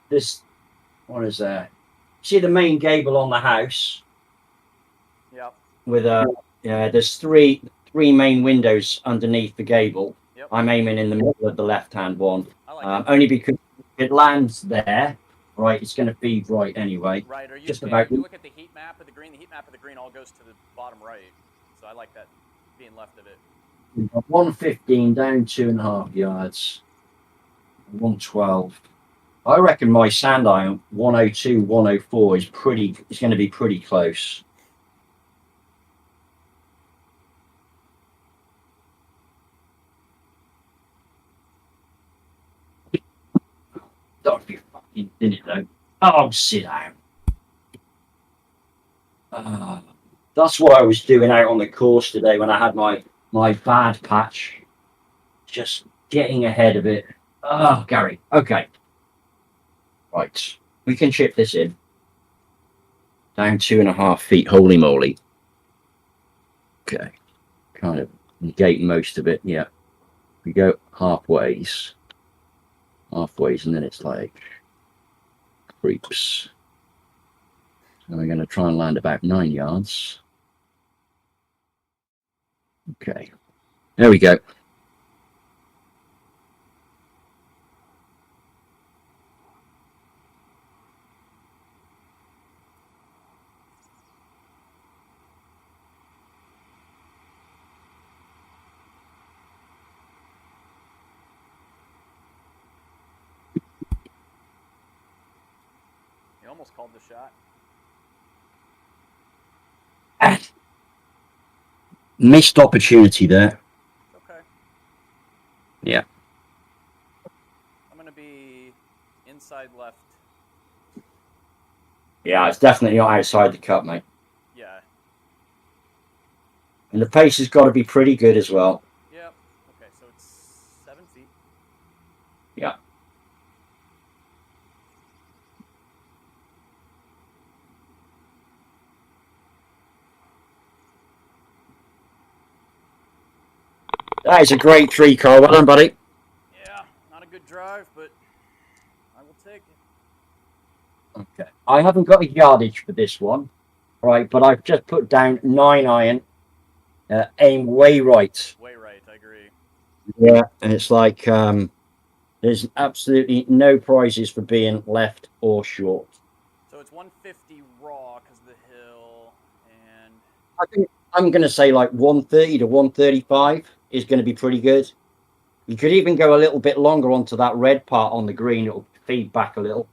This. What is that? See the main gable on the house. Yep. With there's three main windows underneath the gable. Yep. I'm aiming in the middle of the left-hand one. I like only because if it lands there, right, it's going to feed right anyway. Right. Or you just about you look at the heat map of the green. The heat map of the green all goes to the bottom right. So I like that being left of it. We've got 115 down 2.5 yards. 112. I reckon my sand iron 102, 104 is pretty. It's going to be pretty close. Don't be fucking did it though. Oh, sit down. That's what I was doing out on the course today when I had my bad patch. Just getting ahead of it. Oh, Gary. Okay. Right. We can chip this in. Down 2.5 feet. Holy moly. Okay. Kind of negate most of it. Yeah. We go halfways, and then it's like creeps. So we're going to try and land about 9 yards. Okay. There we go. You almost called the shot. Missed opportunity there. Okay. Yeah. I'm going to be inside left. Yeah, it's definitely not outside the cup, mate. Yeah. And the pace has got to be pretty good as well. Yep. Okay, so it's 7 feet. Yeah. That is a great 3, Carl. Well done, buddy. Yeah, not a good drive, but I will take it. Okay. I haven't got a yardage for this one, right? But I've just put down 9 iron, aim way right. Way right, I agree. Yeah, and it's like there's absolutely no prizes for being left or short. So it's 150 raw because of the hill, and I think I'm going to say like 130 to 135 is going to be pretty good. You could even go a little bit longer onto that red part on the green. It'll feed back a little.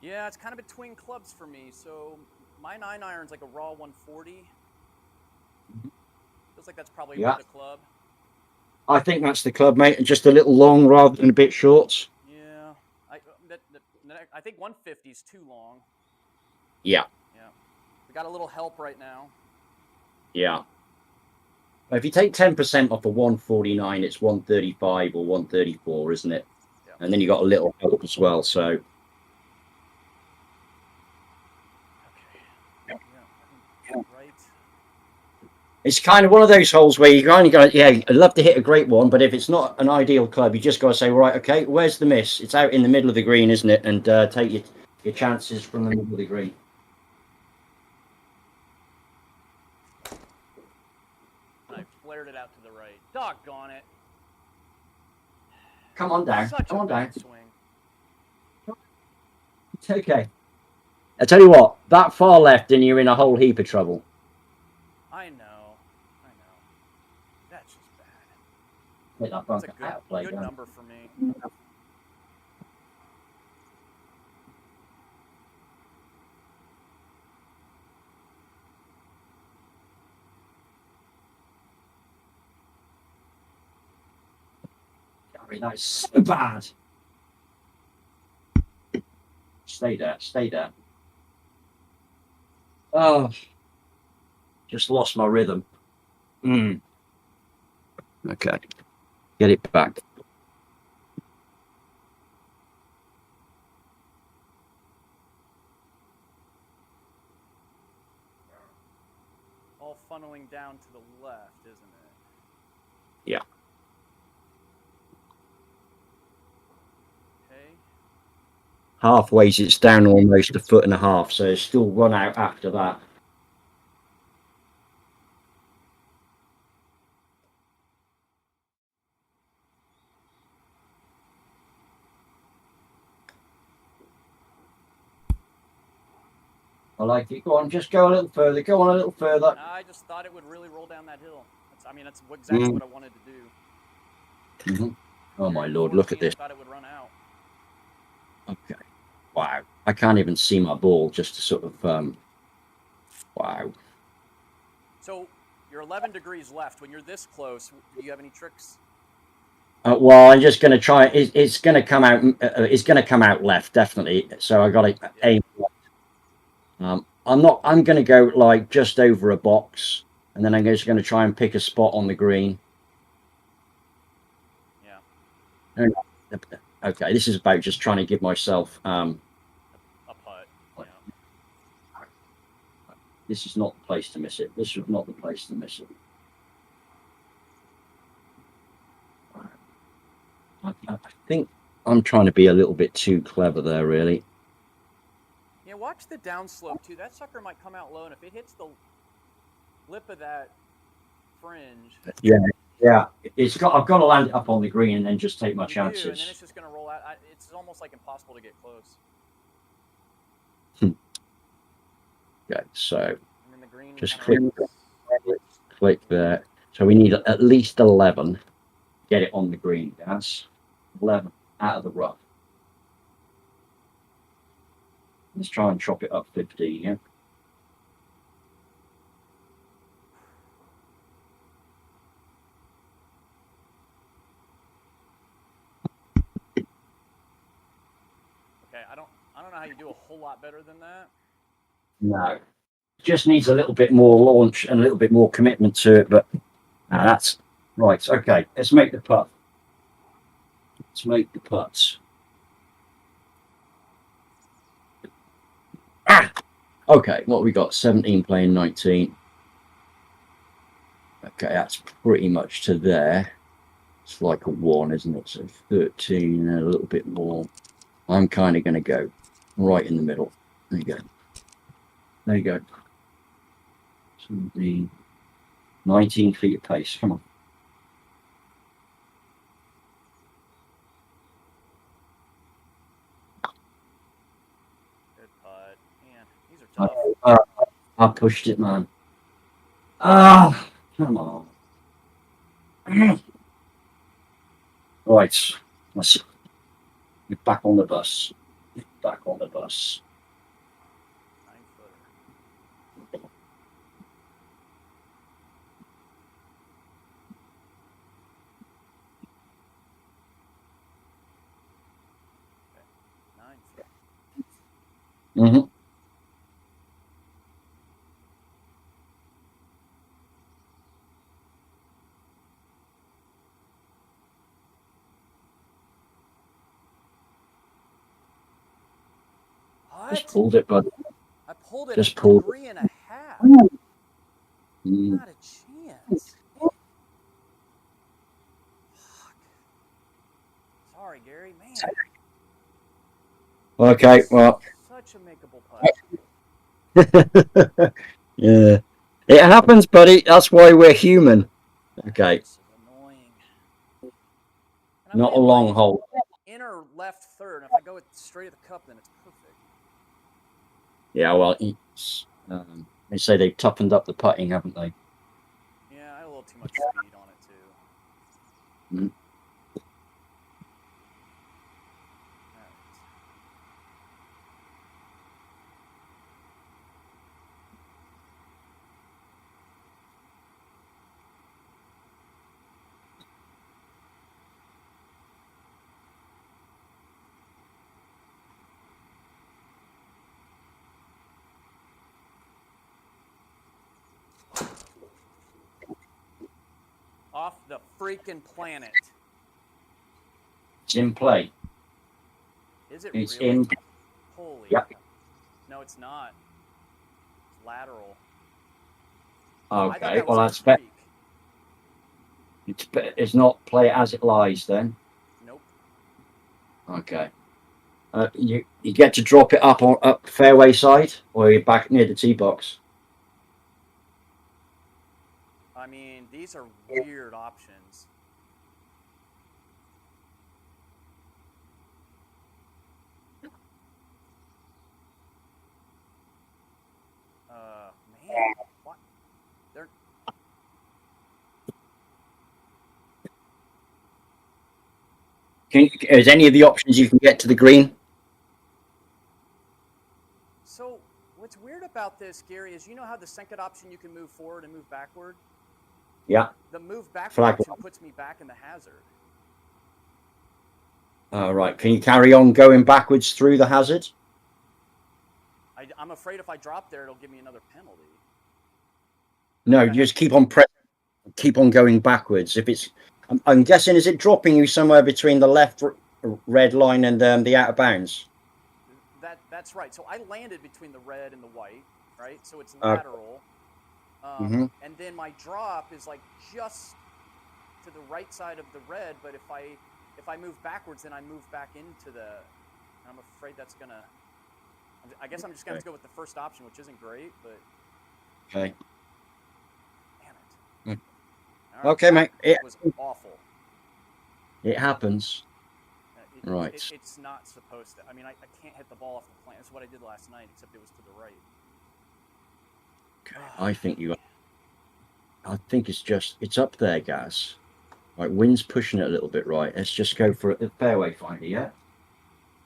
yeah, it's kind of between clubs for me. So my 9 iron's like a raw 140. Feels like that's probably Yeah. the club. I think that's the club, mate. Just a little long rather than a bit short. Yeah, I think 150 is too long. Yeah. Yeah, we got a little help right now. Yeah. If you take 10% off a 149, it's 135 or 134, isn't it? Yeah. And then you got a little help as well. So Okay. Yeah, I think right. it's kind of one of those holes where you kind of go, yeah, I'd love to hit a great one, but if it's not an ideal club, you just got to say, right, okay, where's the miss? It's out in the middle of the green, isn't it? And take your chances from the middle of the green. I flared it out to the right. Doggone it. Come on down. Such Come a on down. bad swing. It's okay. I tell you what, that far left and you're in a whole heap of trouble. I know. That's just bad. Hit that That's a bunker out of play. good Don't number for me. That is so bad. Stay there. Stay there. Oh, just lost my rhythm. Okay, get it back. All funneling down to the left, isn't it? Yeah. Okay. Halfway's it's down almost 1.5 foot, so it's still run out after that. I like it. Go on, just go a little further. Go on a little further. I just thought it would really roll down that hill. That's exactly what I wanted to do. Oh my lord, look at this. I thought it would run out. Okay. Wow. I can't even see my ball just to sort of wow. So you're 11 degrees left. When you're this close, do you have any tricks? Well, I'm just going to try. It's going to come out. It's going to come out left, definitely. So I got to aim. I'm going to go like just over a box, and then I'm just going to try and pick a spot on the green. Yeah. Okay, this is about just trying to give myself a putt. Yeah. This is not the place to miss it. This is not the place to miss it. I think I'm trying to be a little bit too clever there, really. Yeah, watch the downslope too. That sucker might come out low, and if it hits the lip of that fringe. Yeah. I've got to land it up on the green and then just take my chances. And then it's just going to roll out. It's almost like impossible to get close. Okay, so and then the green just click there. So we need at least 11. Get it on the green, guys. 11 out of the rough. Let's try and chop it up 15, yeah? Okay, I don't know how you do a whole lot better than that. No. Just needs a little bit more launch and a little bit more commitment to it, but that's right. Okay, let's make the putt. Let's make the putts. Okay, what we got? 17 playing 19. Okay, that's pretty much to there. It's like a 1, isn't it? So 13 and a little bit more. I'm kind of going to go right in the middle. There you go. There you go. 17, 19 feet of pace. Come on. Good putt. Man, these are tough. I pushed it, man. Ah, come on. Right. Let's get back on the bus. Back on the bus. 9-footer. Okay. 9 foot. Just pulled it, bud. I pulled it Just a pulled degree and a half. Not a chance. Fuck. Sorry, Gary. Man. Okay, well. Such a makeable putt. Yeah. It happens, buddy. That's why we're human. Okay. This is annoying. Not a long hole. Inner left third. If I go straight at the cup, then it's perfect. Yeah, well, they say they've toughened up the putting, haven't they? Yeah, I had a little too much speed on it Mm. Off the freaking planet. It's in play. Is it It's really? in. Holy. Yep. No, it's not. It's lateral. I thought Okay. that Well, was that's a better. freak. It's not play it as it lies then. Nope. Okay. You get to drop it up fairway side, or you're back near the tee box. I mean, these are weird options. Man, what? They're Is any of the options you can get to the green? so. What's weird about this, Gary, is you know how the second option you can move forward and move backward. Yeah. The move backward Flag. option puts me back in the hazard. Right. Can you carry on going backwards through the hazard? I'm afraid if I drop there, it'll give me another penalty. No, just keep on going backwards. If it's, I'm guessing, is it dropping you somewhere between the left red line and the out of bounds? That's right. So I landed between the red and the white, right? So it's lateral. And then my drop is like just to the right side of the red, but if I move backwards, then I move back into the. I'm afraid that's gonna. I guess I'm just gonna have to go with the first option, which isn't great, but. Okay. Damn it. Right, okay, mate. It was awful. It happens. Right. It's not supposed to. I mean, I can't hit the ball off the plane. That's what I did last night, except it was to the right. Okay. I think it's up there, guys. Right, wind's pushing it a little bit right. Let's just go for a fairway finder, yeah?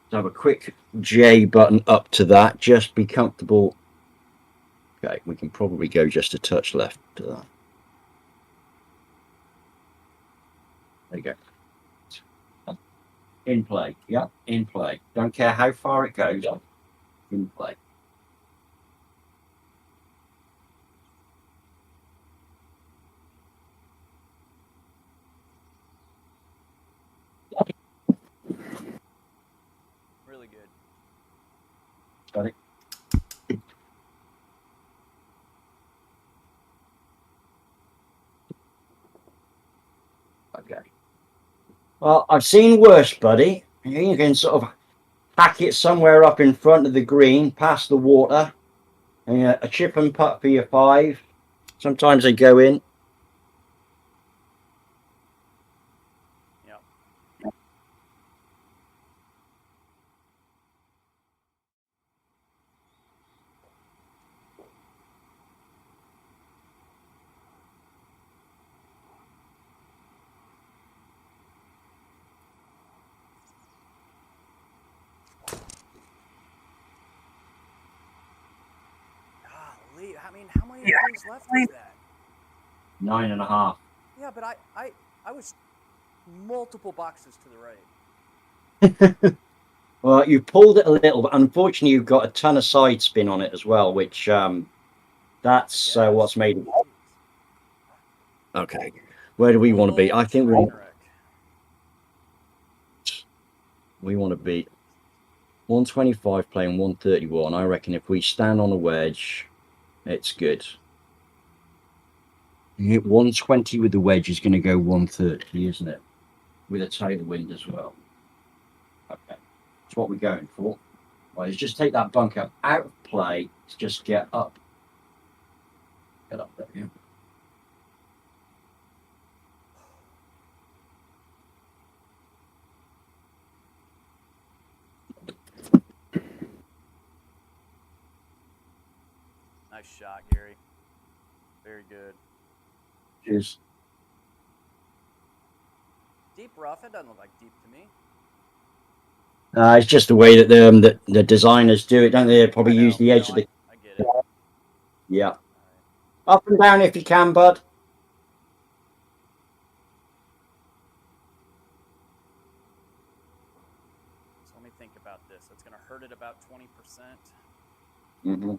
So have a quick J button up to that. Just be comfortable. Okay, we can probably go just a touch left to that. There you go. In play. Yep, in play. Don't care how far it goes. In play. Really good. Got it. Okay. Well, I've seen worse, buddy. You can sort of hack it somewhere up in front of the green, past the water, and a chip and putt for your 5. Sometimes they go in. Yep. Golly, I mean, how many days left is that? 9.5. Yeah, but I was multiple boxes to the right. Well, you pulled it a little, but unfortunately, you've got a ton of side spin on it as well, which that's what's made it. Okay, where do we want to be? I think we want to be 125 playing 131. I reckon if we stand on a wedge, it's good. You hit 120 with the wedge is going to go 130, isn't it? With a tailwind as well. Okay, that's what we're going for. Right, let's just take that bunker out of play to just get up. Get up there, yeah. Nice shot, Gary. Very good. Cheers. Deep rough. It doesn't look like deep to me. It's just the way that the designers do it, don't they? They probably use the edge of the. I get it. Yeah. Right. Up and down if you can, bud. So let me think about this. It's going to hurt it about 20%. Mm-hmm.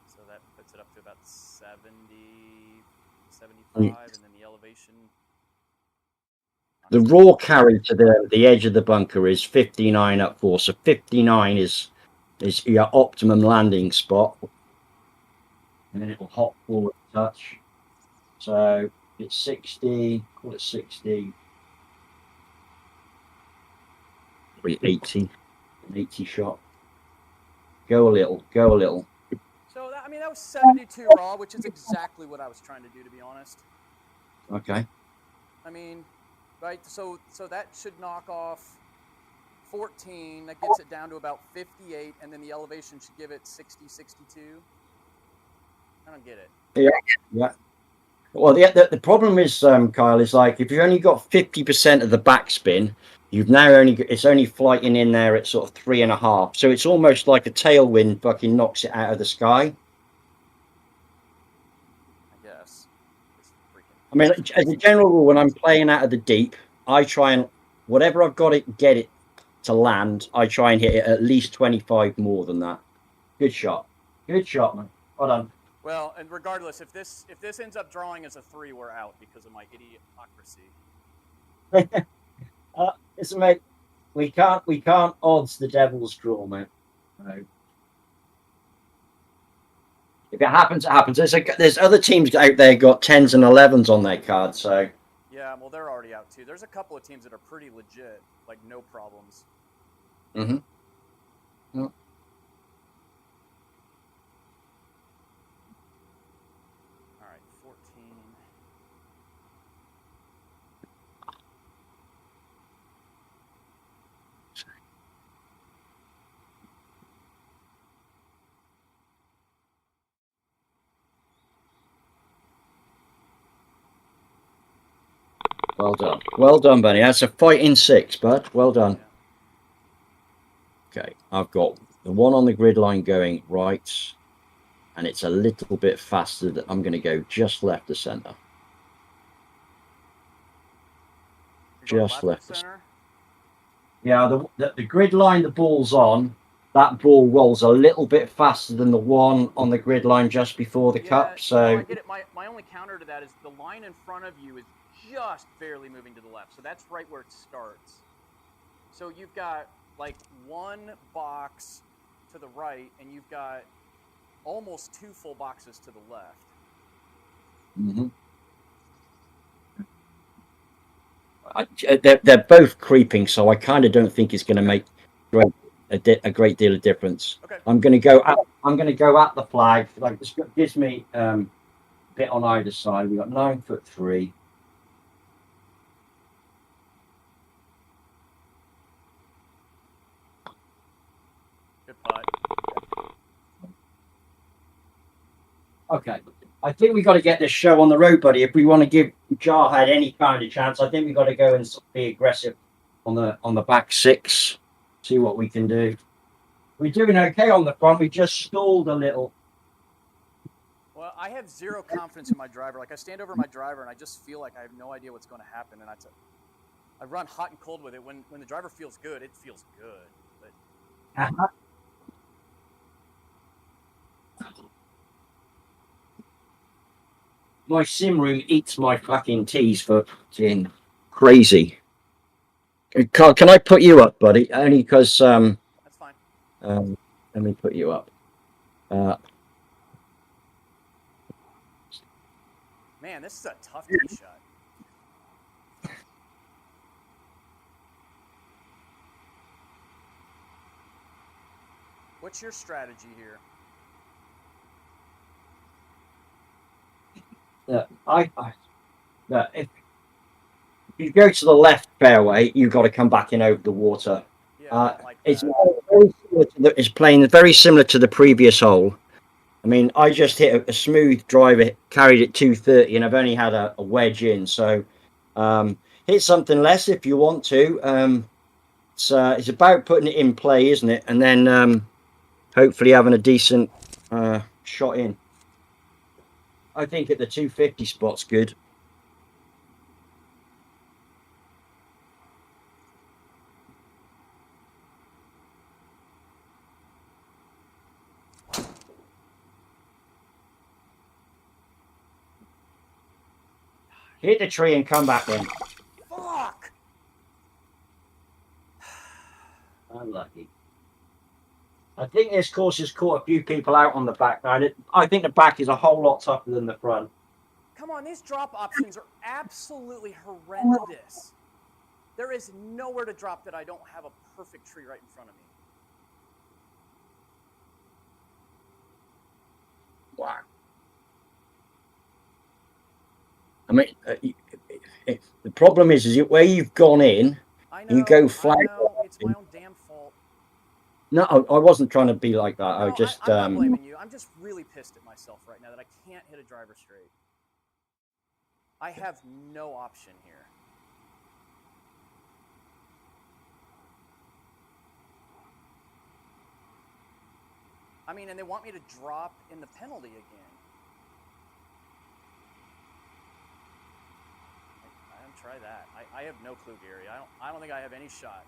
So that puts it up to about 70, 75, and then the elevation. The raw carry to the edge of the bunker is 59 up 4. So 59 is your optimum landing spot. And then it will hop forward a touch. So it's 60, call it 60. 80 shot. Go a little. So that, I mean, that was 72 raw, which is exactly what I was trying to do, to be honest. Okay. I mean, right? So that should knock off 14. That gets it down to about 58, and then the elevation should give it 60, 62. I don't get it. Yeah. Well, the problem is, Kyle, is like if you've only got 50% of the backspin, you've now it's only flighting in there at sort of 3.5. So it's almost like a tailwind fucking knocks it out of the sky. I guess. I mean, as a general rule, when I'm playing out of the deep, I try and whatever I've got to get it to land, I try and hit it at least 25 more than that. Good shot, man. Well done. Well, and regardless, if this ends up drawing as a 3, we're out because of my idiocracy. Listen, mate, we can't odds the devil's draw, mate. No. If it happens, it happens. There's other teams out there got 10s and 11s on their card, so. Yeah, well, they're already out too. There's a couple of teams that are pretty legit, like no problems. Mm-hmm. Yeah. All right, 14. Well done, Benny. That's a fighting 6, bud. Well done. Yeah. Okay, I've got the one on the grid line going right, and it's a little bit faster. That I'm going to go just left of center. Just left of center. Yeah, the grid line the ball's on, that ball rolls a little bit faster than the one on the grid line just before the cup. So I get it. My only counter to that is the line in front of you is just barely moving to the left. So that's right where it starts. So you've got like one box to the right, and you've got almost 2 full boxes to the left. Mm-hmm. They're both creeping, so I kind of don't think it's going to make a great deal of difference. Okay. I'm going to go at the flag. Like this gives me a bit on either side. We got 9'3". Good putt. Okay. I think we got to get this show on the road, buddy. If we want to give Jarhead any kind of chance, I think we got to go and be aggressive on the back 6. See what we can do. We're doing okay on the front. We just stalled a little. Well, I have zero confidence in my driver. Like I stand over my driver and I just feel like I have no idea what's going to happen. And I run hot and cold with it. When the driver feels good, it feels good. But my sim room eats my fucking teas for being crazy. Can I put you up, buddy? Only because that's fine. Let me put you up. Man, this is a tough tee shot. What's your strategy here? If you go to the left fairway, you've got to come back in over the water. Yeah, it's very similar to it's playing very similar to the previous hole. I mean, I just hit a smooth driver, carried it 230, and I've only had a wedge in. So hit hit something less if you want to. It's about putting it in play, isn't it? And then hopefully having a decent shot in. I think at the 250 spot's good. Hit the tree and come back then. Fuck! Unlucky. I think this course has caught a few people out on the back now. I think the back is a whole lot tougher than the front. Come on, these drop options are absolutely horrendous. There is nowhere to drop that I don't have a perfect tree right in front of me. Wow. I mean, the problem is where you've gone in, I know, you go flat. I know, it's my own damn fault. No, I wasn't trying to be like that. No, I just. I'm not blaming you. I'm just really pissed at myself right now that I can't hit a driver straight. I have no option here. I mean, and they want me to drop in the penalty again. I don't try that. I have no clue, Gary. I don't think I have any shot.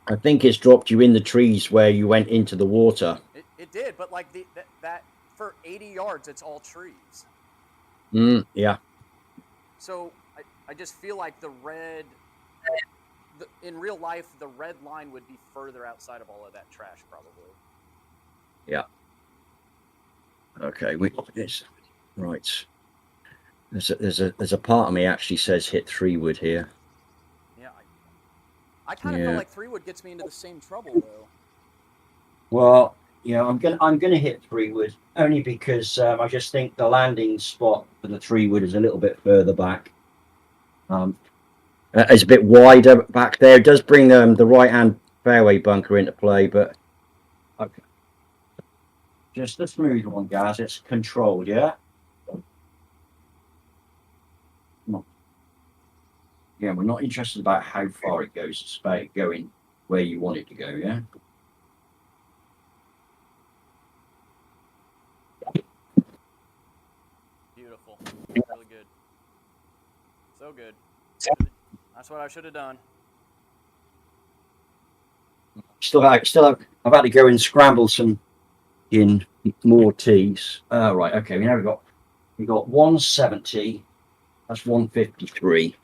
I think it's dropped you in the trees where you went into the water. It did, but like that for 80 yards, it's all trees. Yeah. So I just feel like the red, in real life, the red line would be further outside of all of that trash, probably. Yeah. Okay. It's right. There's a part of me actually says hit 3 wood here. Yeah. I kind of feel like 3 wood gets me into the same trouble though. Well, yeah, I'm gonna hit 3 wood only because I just think the landing spot for the 3 wood is a little bit further back. It's a bit wider back there. It does bring the right hand fairway bunker into play, but okay. Just a smooth one, guys. It's controlled, yeah. Yeah, we're not interested about how far it goes. It's about going where you want it to go, yeah. Beautiful. Really good. So good. That's what I should have done. I've had to go and scramble some in more tees. Right, okay. Now we got 170. That's 153.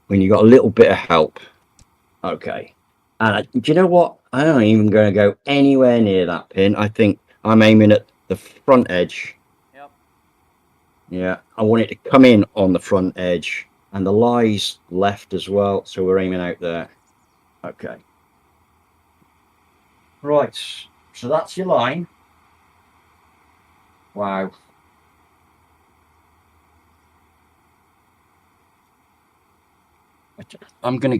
When you got a little bit of help. Okay. And do you know what? I'm not even going to go anywhere near that pin. I think I'm aiming at the front edge. Yep. Yeah, I want it to come in on the front edge, and the lie's left as well, so we're aiming out there. Okay. Right, so that's your line. Wow. I'm gonna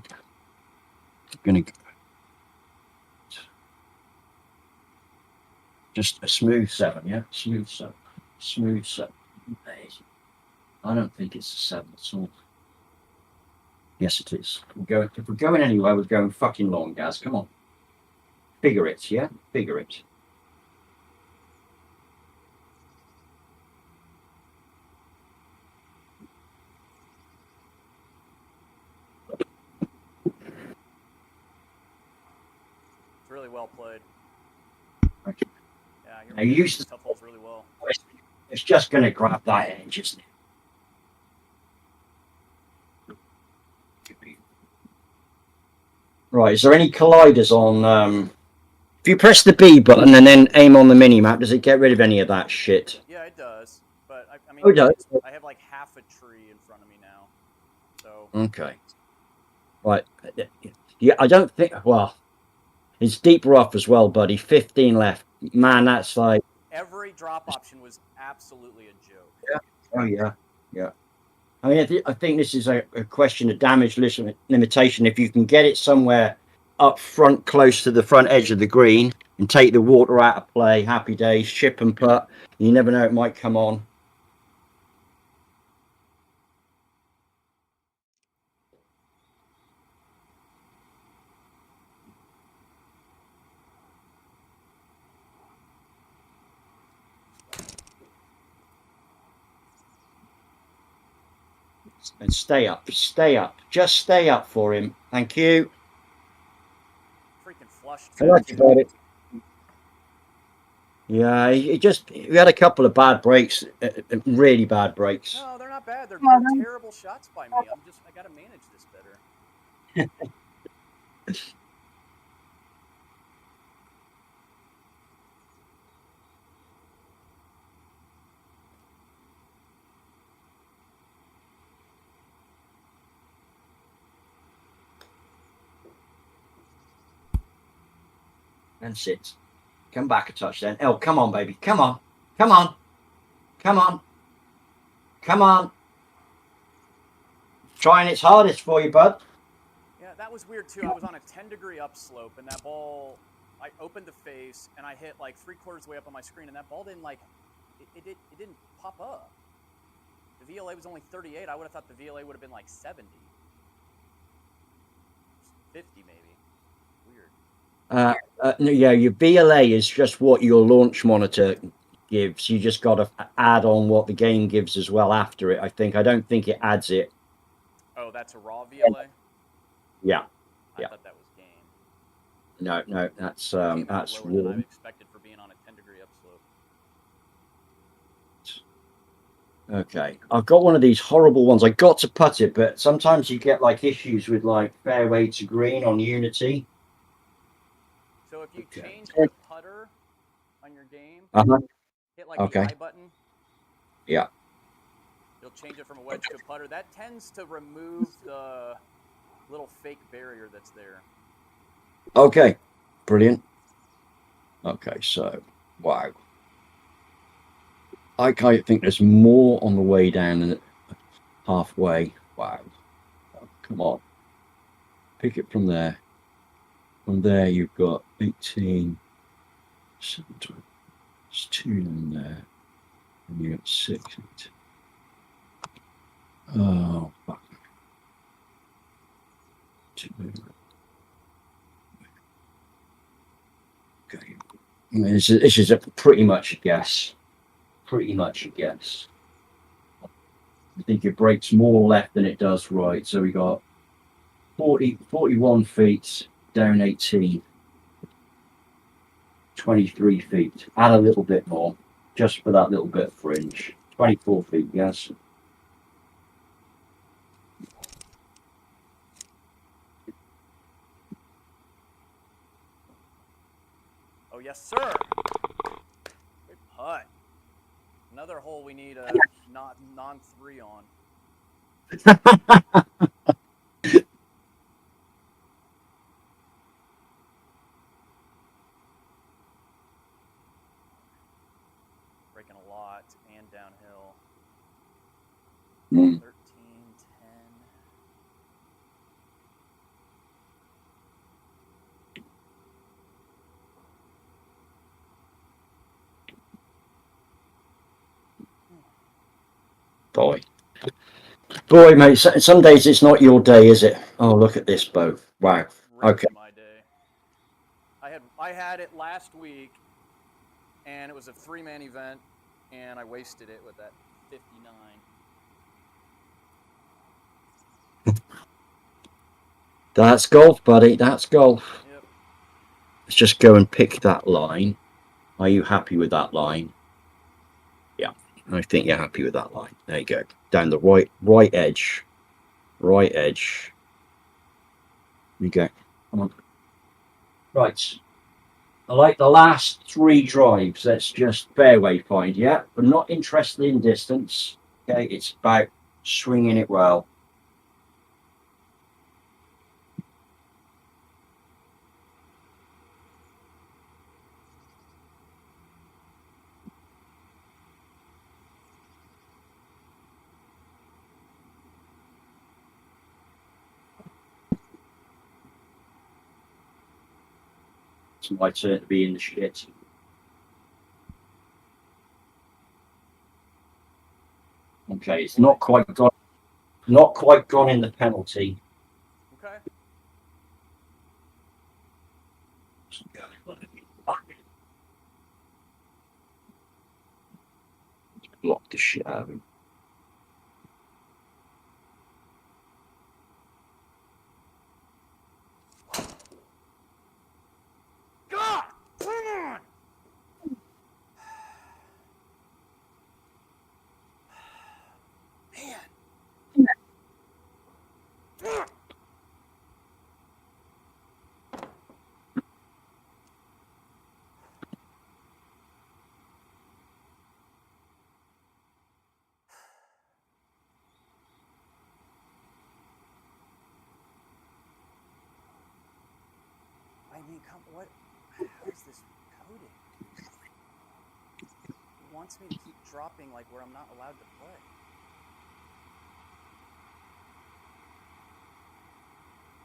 just a smooth 7, yeah, smooth 7. I don't think it's a 7 at all. Yes, it is. If we're going anywhere, we're going fucking long, guys. Come on, figure it, yeah, figure it. Really well played. Okay. Yeah, you're using the tough holes really well. It's just going to grab that edge, isn't it? Right, is there any colliders on... if you press the B button and then aim on the mini-map, does it get rid of any of that shit? Yeah, it does. But, I mean, oh, it does. I have like half a tree in front of me now. So... Okay. Right. Yeah, I don't think... Well, it's deep rough as well, buddy. 15 left. Man, that's like... Every drop option was absolutely a joke. Yeah. Oh, yeah. Yeah. I mean, I think this is a question of damage limitation. If you can get it somewhere up front, close to the front edge of the green, and take the water out of play, happy days, chip and putt. You never know, it might come on. And stay up. Stay up. Just stay up for him. Thank you. Freaking flushed. I like about it. Yeah, we had a couple of bad breaks, really bad breaks. No, they're not bad. They're terrible shots by me. I got to manage this better. And sit. Come back a touch then. Oh, come on, baby. Come on. Come on. Come on. Come on. Trying its hardest for you, bud. Yeah, that was weird too. I was on a 10-degree upslope, and that ball, I opened the face, and I hit like 3/4 of the way up on my screen, and that ball didn't like, it didn't pop up. The VLA was only 38. I would have thought the VLA would have been like 70. 50 maybe. Weird. Yeah, your VLA is just what your launch monitor gives. You just got to add on what the game gives as well after it. I don't think it adds it. Oh, that's a raw VLA? Yeah. I thought that was game. No, that's lower than I expected for being on a 10-degree upslope. Okay, I've got one of these horrible ones. I got to putt it, but sometimes you get like issues with like fairway to green on Unity. So if you change the putter on your game, hit like the I button. Yeah. You'll change it from a wedge to a putter. That tends to remove the little fake barrier that's there. Okay, brilliant. Okay, so wow. I think there's more on the way down than halfway. Wow. Oh, come on. Pick it from there. From there, you've got 18. 17, there's 2 in there. And you got 6. 8. Oh, fuck. 2. Okay. This is a pretty much a guess. Pretty much a guess. I think it breaks more left than it does right. So we got 41 feet down 18. 23 feet. Add a little bit more just for that little bit of fringe. 24 feet, yes. Oh, yes, sir. Good putt. Another hole we need a non-3 on. Breaking a lot and downhill. 13, 10. Boy, mate, some days it's not your day, is it? Oh, look at this bow. Wow. Okay. My day. I had it last week, and it was a 3-man event, and I wasted it with that 59. That's golf, buddy. That's golf. Yep. Let's just go and pick that line. Are you happy with that line? Yeah, I think you're happy with that line. There you go. Down the right edge. Right edge. There you go. Come on. Right. I like the last 3 drives. Let's just fairway find. Yeah, but not interested in distance. Okay, it's about swinging it well. It's my turn to be in the shit. Okay, it's not quite gone in the penalty. Okay. Block the shit out of him. mean, what? How is this coded? It wants me to keep dropping like where I'm not allowed to play.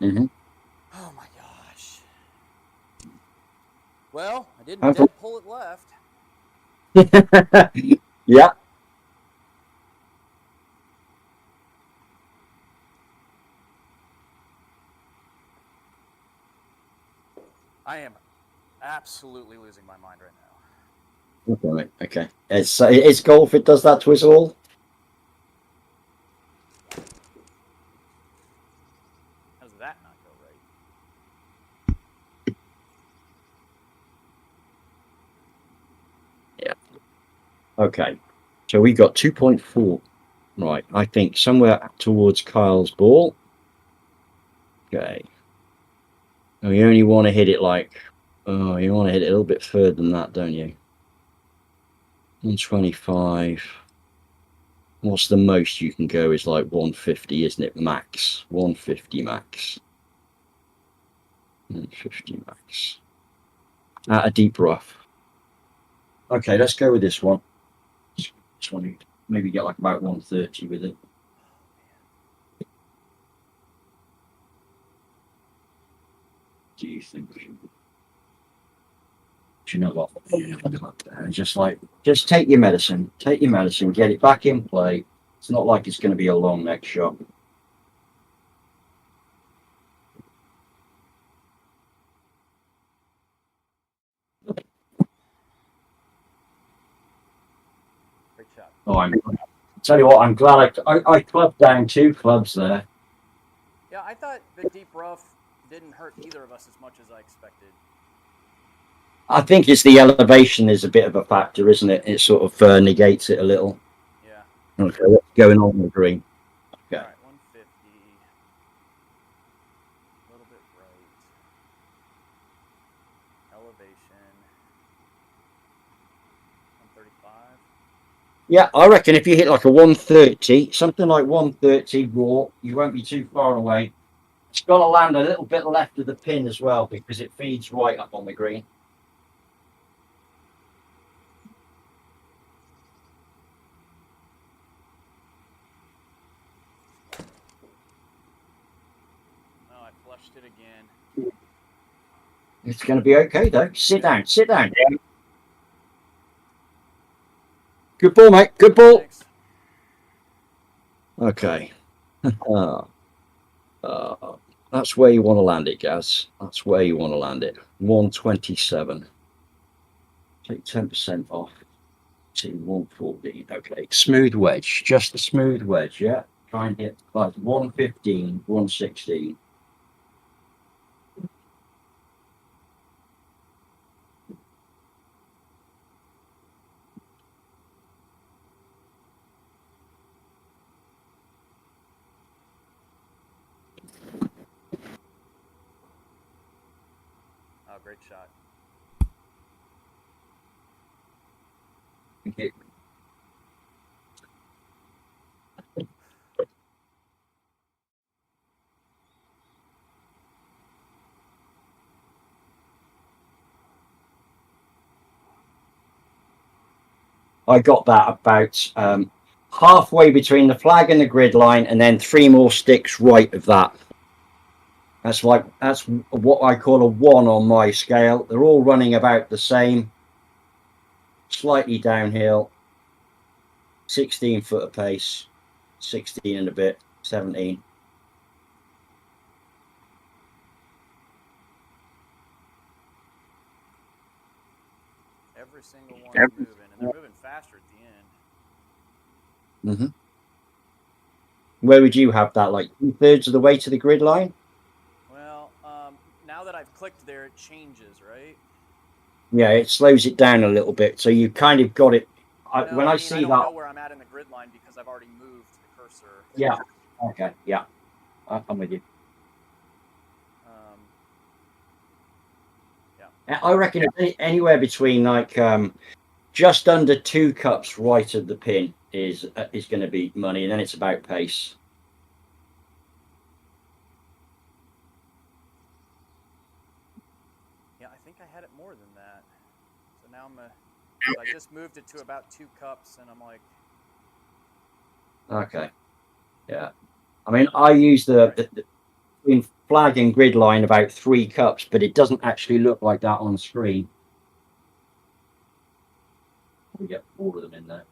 Mm-hmm. Oh my gosh. Well, I didn't dead pull it left. Yeah. I am absolutely losing my mind right now. Okay, okay. It's golf. It does that to us all. How does that not go right? Yeah. Okay. So we got 2.4. Right. I think somewhere towards Kyle's ball. Okay. And you only want to hit it like, oh, you want to hit it a little bit further than that, don't you? 125. What's the most you can go is like 150, isn't it? Max. 150 max. 150 max. At a deep rough. Okay, let's go with this one. 20, maybe get like about 130 with it. Do you think? Do you know what? Just take your medicine. Take your medicine. Get it back in play. It's not like it's going to be a long next shot. Great shot. Oh, tell you what, I'm glad I clubbed down 2 clubs there. Yeah, I thought the deep rough didn't hurt either of us as much as I expected. I think it's the elevation is a bit of a factor, isn't it? It sort of negates it a little. Yeah. Okay, what's going on with the green? Okay. All right, 150. A little bit right. Elevation. 135. Yeah, I reckon if you hit like a 130, something like 130 raw, you won't be too far away. It's got to land a little bit left of the pin as well because it feeds right up on the green. Oh, I flushed it again. It's going to be okay though. Sit down, sit down. Good ball, mate. Good ball. Thanks. Okay. That's where you want to land it, Gaz. That's where you want to land it. 127. Take 10% off to 114. Okay. Smooth wedge. Just a smooth wedge, yeah? Try and hit like 115, 116. Oh, great shot. Okay. I got that about halfway between the flag and the grid line, and then 3 more sticks right of that. That's what I call a 1 on my scale. They're all running about the same, slightly downhill. 16 foot of pace, 16 and a bit, 17. Every single one is moving, and they're moving faster at the end. Mm-hmm. Where would you have that? Like 2/3 of the way to the grid line? Well, now that I've clicked there, it changes, right? Yeah, it slows it down a little bit. So you kind of got it. When I see I don't that, know where I'm at in the grid line because I've already moved the cursor. yeah, okay, yeah, I'm with you. Yeah. I reckon anywhere between like just under 2 cups right of the pin is going to be money, and then it's about pace. think I had it more than that. So now I just moved it to about 2 cups, and I'm like, okay, yeah. I mean, I use the between flag and grid line about 3 cups, but it doesn't actually look like that on screen. We get 4 of them in there.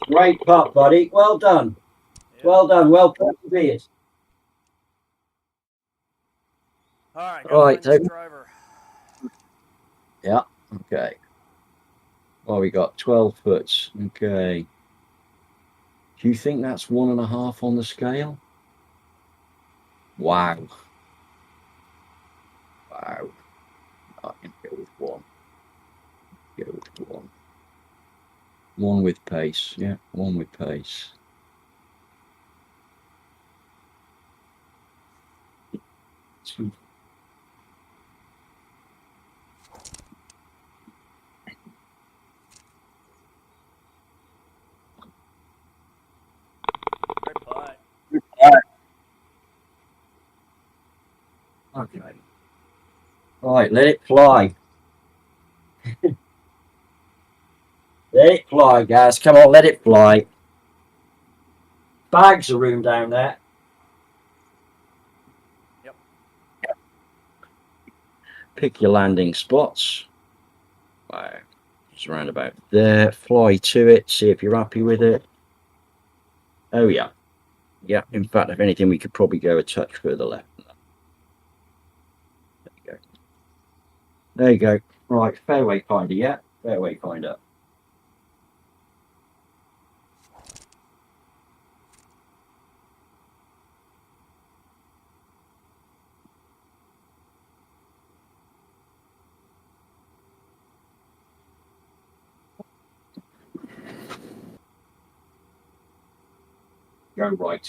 Great putt, buddy. Well done. yeah. Well done. Well persevered. All right, All right, this driver. Yeah. Okay. Well, we got 12 foots. Okay. Do you think that's 1.5 on the scale? Wow. Wow. I can go with 1. Go with 1. 1 with pace. Yeah, 1 with pace. Two. Great putt. Okay. Right, let it fly. Let it fly, guys. Come on, let it fly. Bags of room down there. Yep. Pick your landing spots. Wow. Just around about there. Fly to it. See if you're happy with it. Oh, yeah. Yeah, in fact, if anything, we could probably go a touch further left. There you go. There you go. Right, fairway finder, yeah? Fairway finder.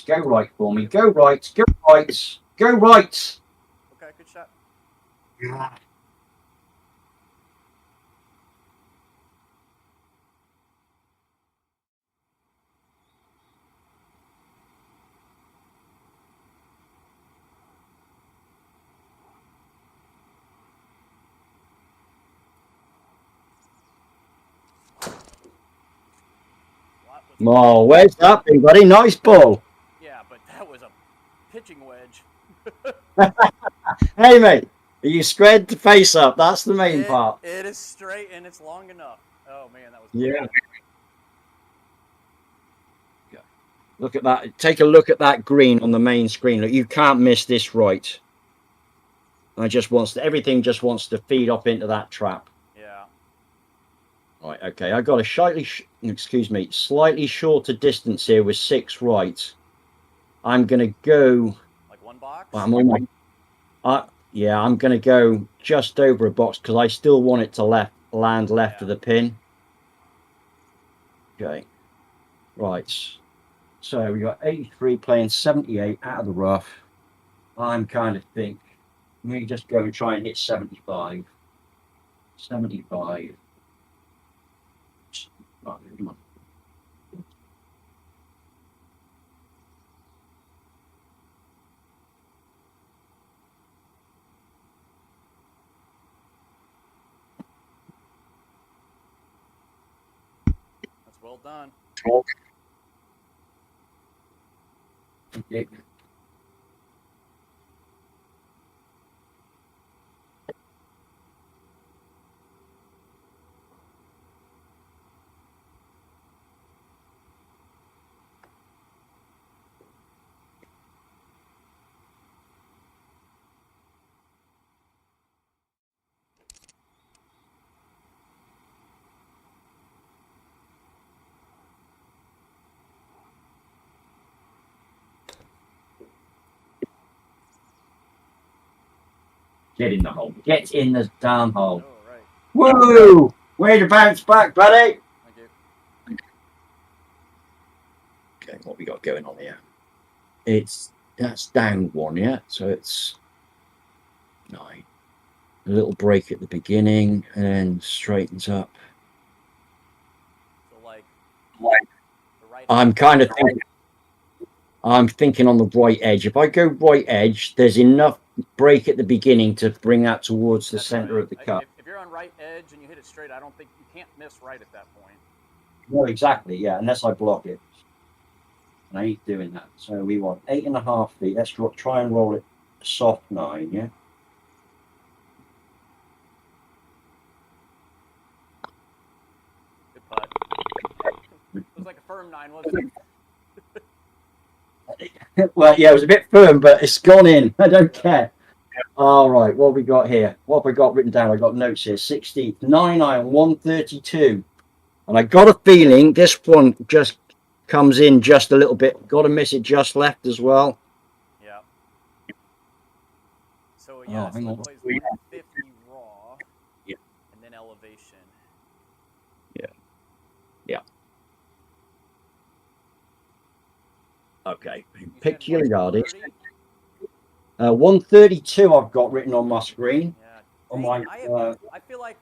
Go right for me. Go right, go right, go right. Okay, good shot. Yeah. Oh, where's that big buddy? Nice ball. Yeah, but that was a pitching wedge. Hey, mate, are you squared to face up? That's the main part. It is straight and it's long enough. Oh man, that was Yeah. bad. Look at that. Take a look at that green on the main screen. Look, you can't miss this right. Everything just wants to feed up into that trap. Yeah. Right, okay. I got a slightly shorter distance here with 6 right. I'm gonna go Like 1 box? I'm gonna go just over a box because I still want it to land left of the pin. Okay. Right. So we got 83 playing 78 out of the rough. I'm kind of think we just go and try and hit 75. 75. Right, come on. That's well done. Okay. Get in the hole. Get in the damn hole. Oh, right. Whoa! Way to bounce back, buddy. Thank you. Okay, what we got going on here? That's down 1, yeah. So it's 9. A little break at the beginning and then straightens up. So like I'm kind of thinking I'm thinking on the right edge. If I go right edge, there's enough break at the beginning to bring that towards the center of the cup. If you're on right edge and you hit it straight, I don't think you can't miss right at that point. No, exactly. Yeah, unless I block it. And I ain't doing that. So we want 8.5 feet. Let's try and roll it soft 9. Yeah. Good putt. It was like a firm 9, wasn't it? Well, yeah, it was a bit firm, but it's gone in. I don't care. All right, what have we got here? What have we got written down? I got notes here. 69 iron, 132. And I got a feeling this one just comes in just a little bit. Got to miss it just left as well. Yeah. So, yeah, so it plays 150 raw. Yeah. And then elevation. Yeah. Yeah. Okay. Pick your yardage. 132 I've got written on my screen. Yeah. On my, I feel like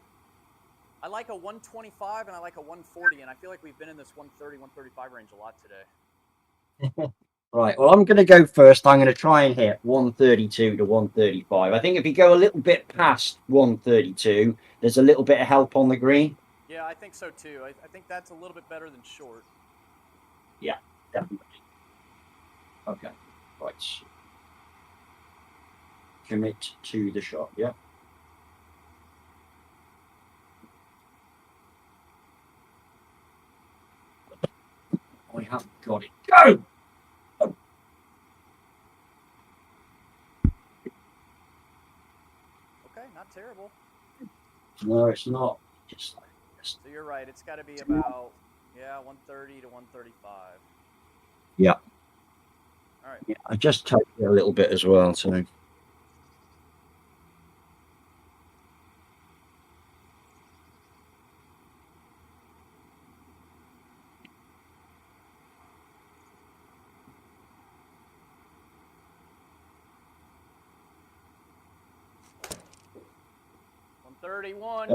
I like a 125 and I like a 140, and I feel like we've been in this 130, 135 range a lot today. Right. Well, I'm going to go first. I'm going to try and hit 132 to 135. I think if you go a little bit past 132, there's a little bit of help on the green. Yeah, I think so too. I think that's a little bit better than short. Yeah, definitely. Okay. Right. Commit to the shot. Yeah. I have got it. Go! Oh. Okay, not terrible. No, it's not. Just like this. So you're right. It's got to be about 130 to 135. Yeah. All right. Yeah, I just touched it a little bit as well. So.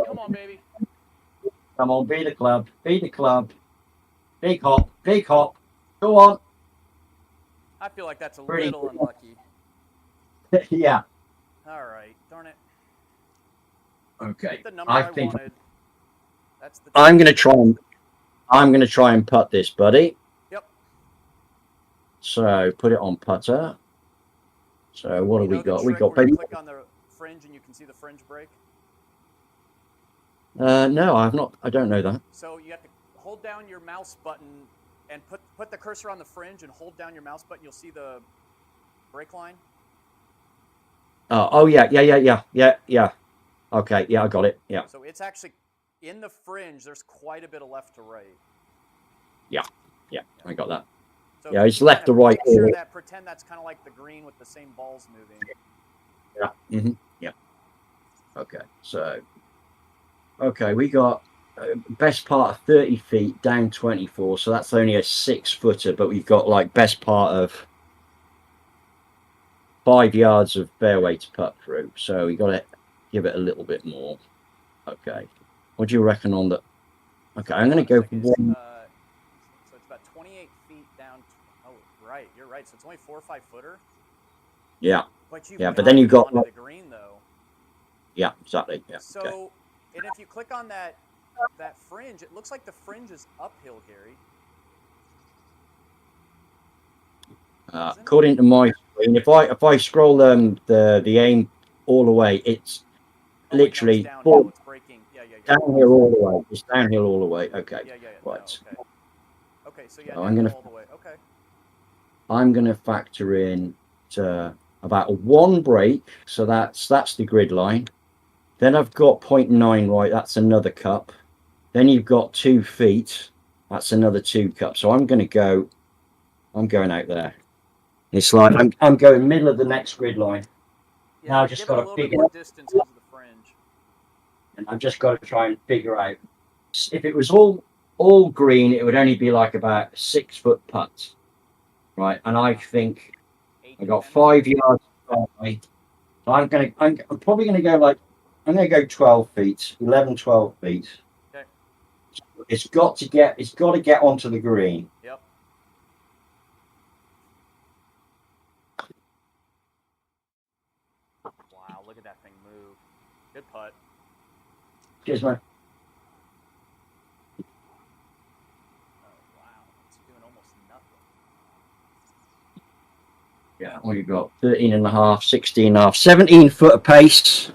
Come on, baby. Come on, be the club. Be the club. Big hop. Big hop. Go on. I feel like that's a little unlucky. Yeah. All right. Darn it. Okay. The number I think wanted. That's the I'm going to try and putt this, buddy. Yep. So put it on putter. So what have we got? We got. You click on the fringe and you can see the fringe break. No, I've not. I don't know that. So you have to hold down your mouse button and put the cursor on the fringe and hold down your mouse button. You'll see the break line. Oh yeah. Okay, yeah, I got it. Yeah. So it's actually in the fringe. There's quite a bit of left to right. Yeah, I got that. So yeah, it's left to right. Pretend that's kind of like the green with the same balls moving. Yeah. Mm-hmm. Yeah. Okay. So. Okay, we got best part of 30 feet down 24, so that's only a 6-footer, but we've got like best part of 5 yards of fairway to putt through, so we got to give it a little bit more. Okay, what do you reckon on that? Okay, I'm going to go for one. So it's about 28 feet down. Oh, right, you're right. So it's only 4 or 5 footer. Yeah. But but then you've got the green though. Yeah, exactly. Yeah. So. Okay. And if you click on that fringe, it looks like the fringe is uphill, Gary. According to my screen, if I scroll the aim all the way, it's literally downhill. It's breaking. Downhill all the way. It's downhill all the way. Okay. Yeah. Right. No, okay. So yeah, I'm gonna all the way. Okay. I'm gonna factor in about a 1 break, so that's the grid line. Then I've got 0.9 right, that's another cup. Then you've got 2 feet, that's another 2 cups. So I'm going out there. It's like I'm going middle of the next grid line. Yeah, now I've just got to figure out distance into the fringe. And I've just got to try and figure out. If it was all green, it would only be like about 6-foot putts, right? And I think I got 5 yards. So I'm probably going to go like. I'm going to go 12 feet, 11, 12 feet. Okay. It's got to get onto the green. Yep. Good putt. Cheers, man. Oh, wow. It's doing almost nothing. Yeah, what you got? 13.5, 16.5, 17 foot of pace.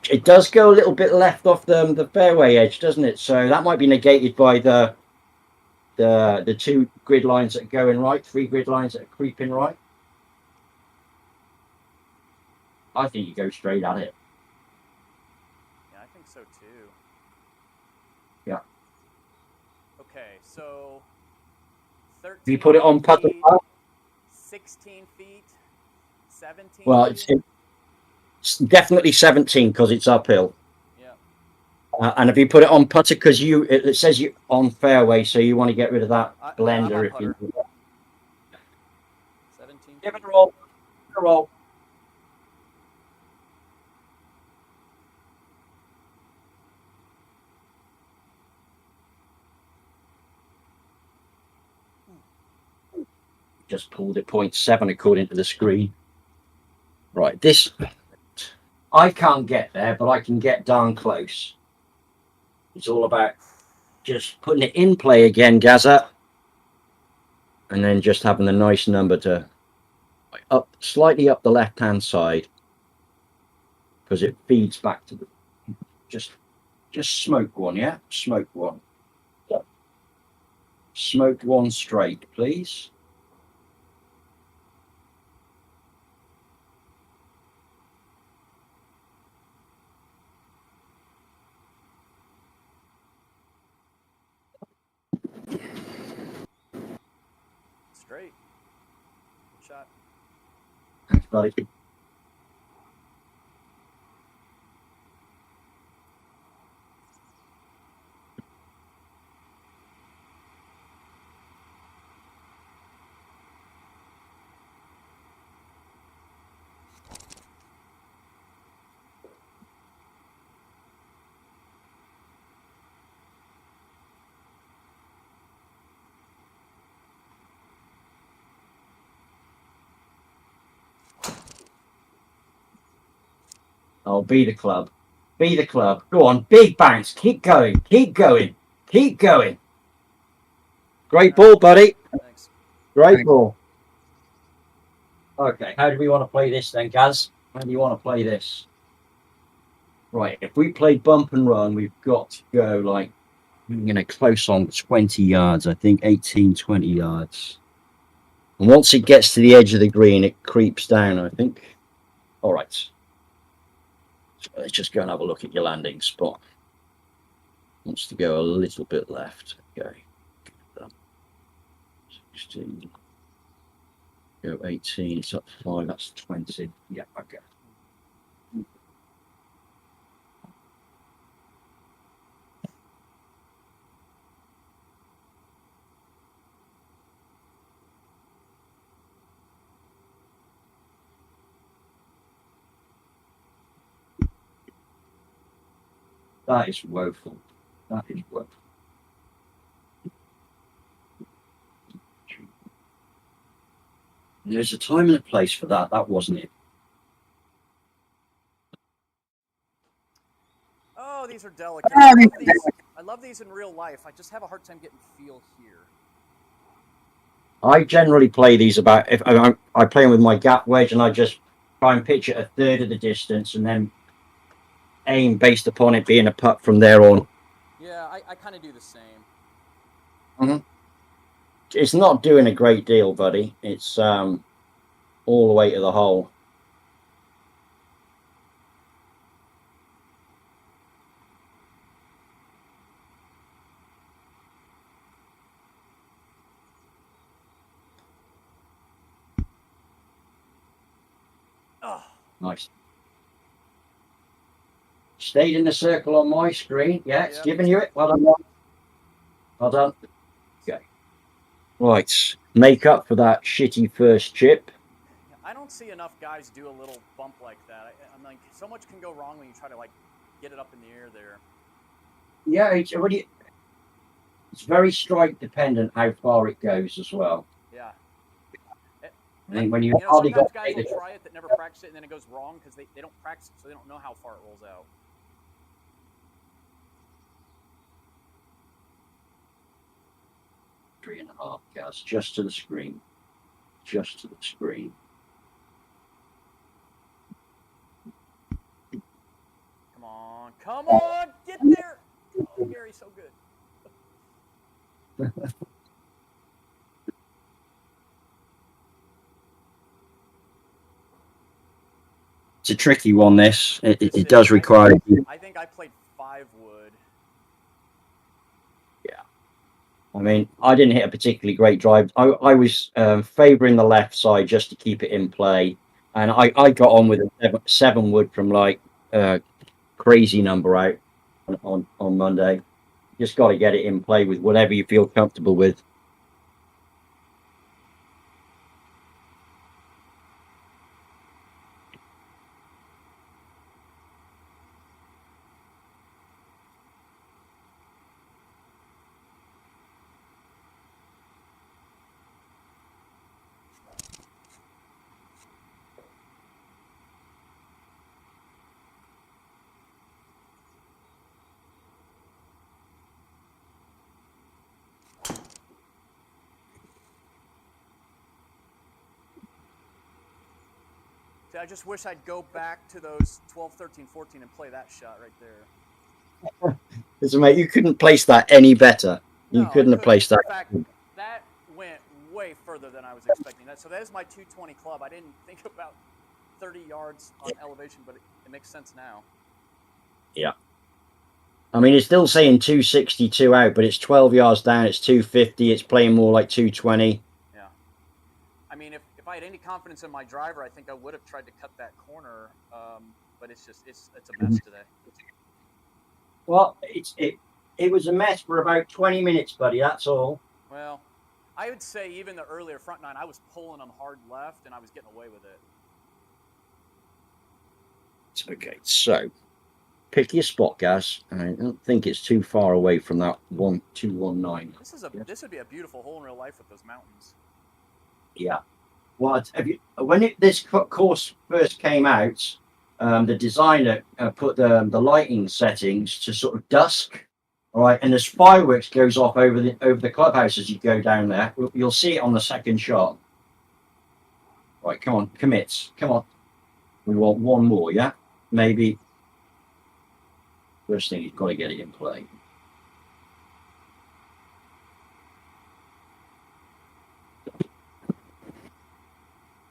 It does go a little bit left off the fairway edge, doesn't it? So that might be negated by the 2 grid lines that are going right, 3 grid lines that are creeping right. I think you go straight at it. Yeah, I think so too. Yeah. Okay, so 13 If you put it on putter, feet, 16 feet, 17 well, feet. it's definitely 17 because it's uphill. Yeah. And if you put it on putter, because it says you on fairway, so you want to get rid of that blender. Yeah, I'm on if you putter. 17 give it feet. a roll. Give it a roll. Just pulled it 0.7 according to the screen. Right, this I can't get there, but I can get darn close. It's all about just putting it in play again, Gaza, and then just having a nice number to up slightly up the left-hand side because it feeds back to the just smoke one, yeah, smoke one. Smoke one straight, please. Straight. Good shot. Thanks, buddy. Oh, be the club. Be the club. Go on, big bounce. Keep going. Keep going. Keep going. Great ball, buddy. Thanks. Great ball. Okay, how do we want to play this then, Gaz? How do you want to play this? Right, if we play bump and run, we've got to go like, close on 20 yards, I think, 18, 20 yards. And once it gets to the edge of the green, it creeps down, I think. All right. So let's just go and have a look at your landing spot. Wants to go a little bit left. Okay. 16. Go 18. It's up 5. That's 20. Yeah, okay. That is woeful. That is woeful. There's a time and a place for that. That wasn't it. Oh, these are delicate. I love these in real life. I just have a hard time getting feel here. I generally play these about if I play them with my gap wedge, and I just try and pitch it a third of the distance, and then aim based upon it being a putt from there on. Yeah, I kind of do the same. Mm-hmm. It's not doing a great deal, buddy. It's all the way to the hole. Oh. Nice. Stayed in the circle on my screen. Yeah, it's giving you it. Well done. Well done. Okay. Right. Make up for that shitty first chip. I don't see enough guys do a little bump like that. I'm like, so much can go wrong when you try to like get it up in the air there. Yeah, it's very strike dependent how far it goes as well. Yeah. I think when you You know, hardly got sometimes guys will try it that never practice it, and then it goes wrong because they don't practice it, so they don't know how far it rolls out. Three and a half, Gaz, just to the screen. Just to the screen. Come on, come on, get there! Oh, Gary's so good. It's a tricky one, this. It This does is. require... I think I played 5 wood. Yeah. I mean, I didn't hit a particularly great drive. I was favouring the left side just to keep it in play. And I got on with a 7 wood from like crazy number out on Monday. Just got to get it in play with whatever you feel comfortable with. See, I just wish I'd go back to those 12, 13, 14 and play that shot right there. Listen, mate, you couldn't place that any better. You No, couldn't have placed that. In fact, that went way further than I was expecting. So that is my 220 club. I didn't think about 30 yards on elevation, but it makes sense now. Yeah. I mean, it's still saying 262 out, but it's 12 yards down. It's 250. It's playing more like 220. Yeah. I mean, if I had any confidence in my driver, I think I would have tried to cut that corner. But it's just it's a mess today. Well, it was a mess for about 20 minutes, buddy. That's all. Well, I would say even the earlier front nine, I was pulling them hard left, and I was getting away with it. Okay, so pick your spot, Gaz. I don't think it's too far away from that 1219. This would be a beautiful hole in real life with those mountains. Yeah. Well, when this course first came out, the designer put the lighting settings to sort of dusk. All right, and as fireworks goes off over the clubhouse as you go down there. You'll see it on the second shot. All right, come on, commits. Come on. We want one more, yeah? Maybe. First thing, you've got to get it in play.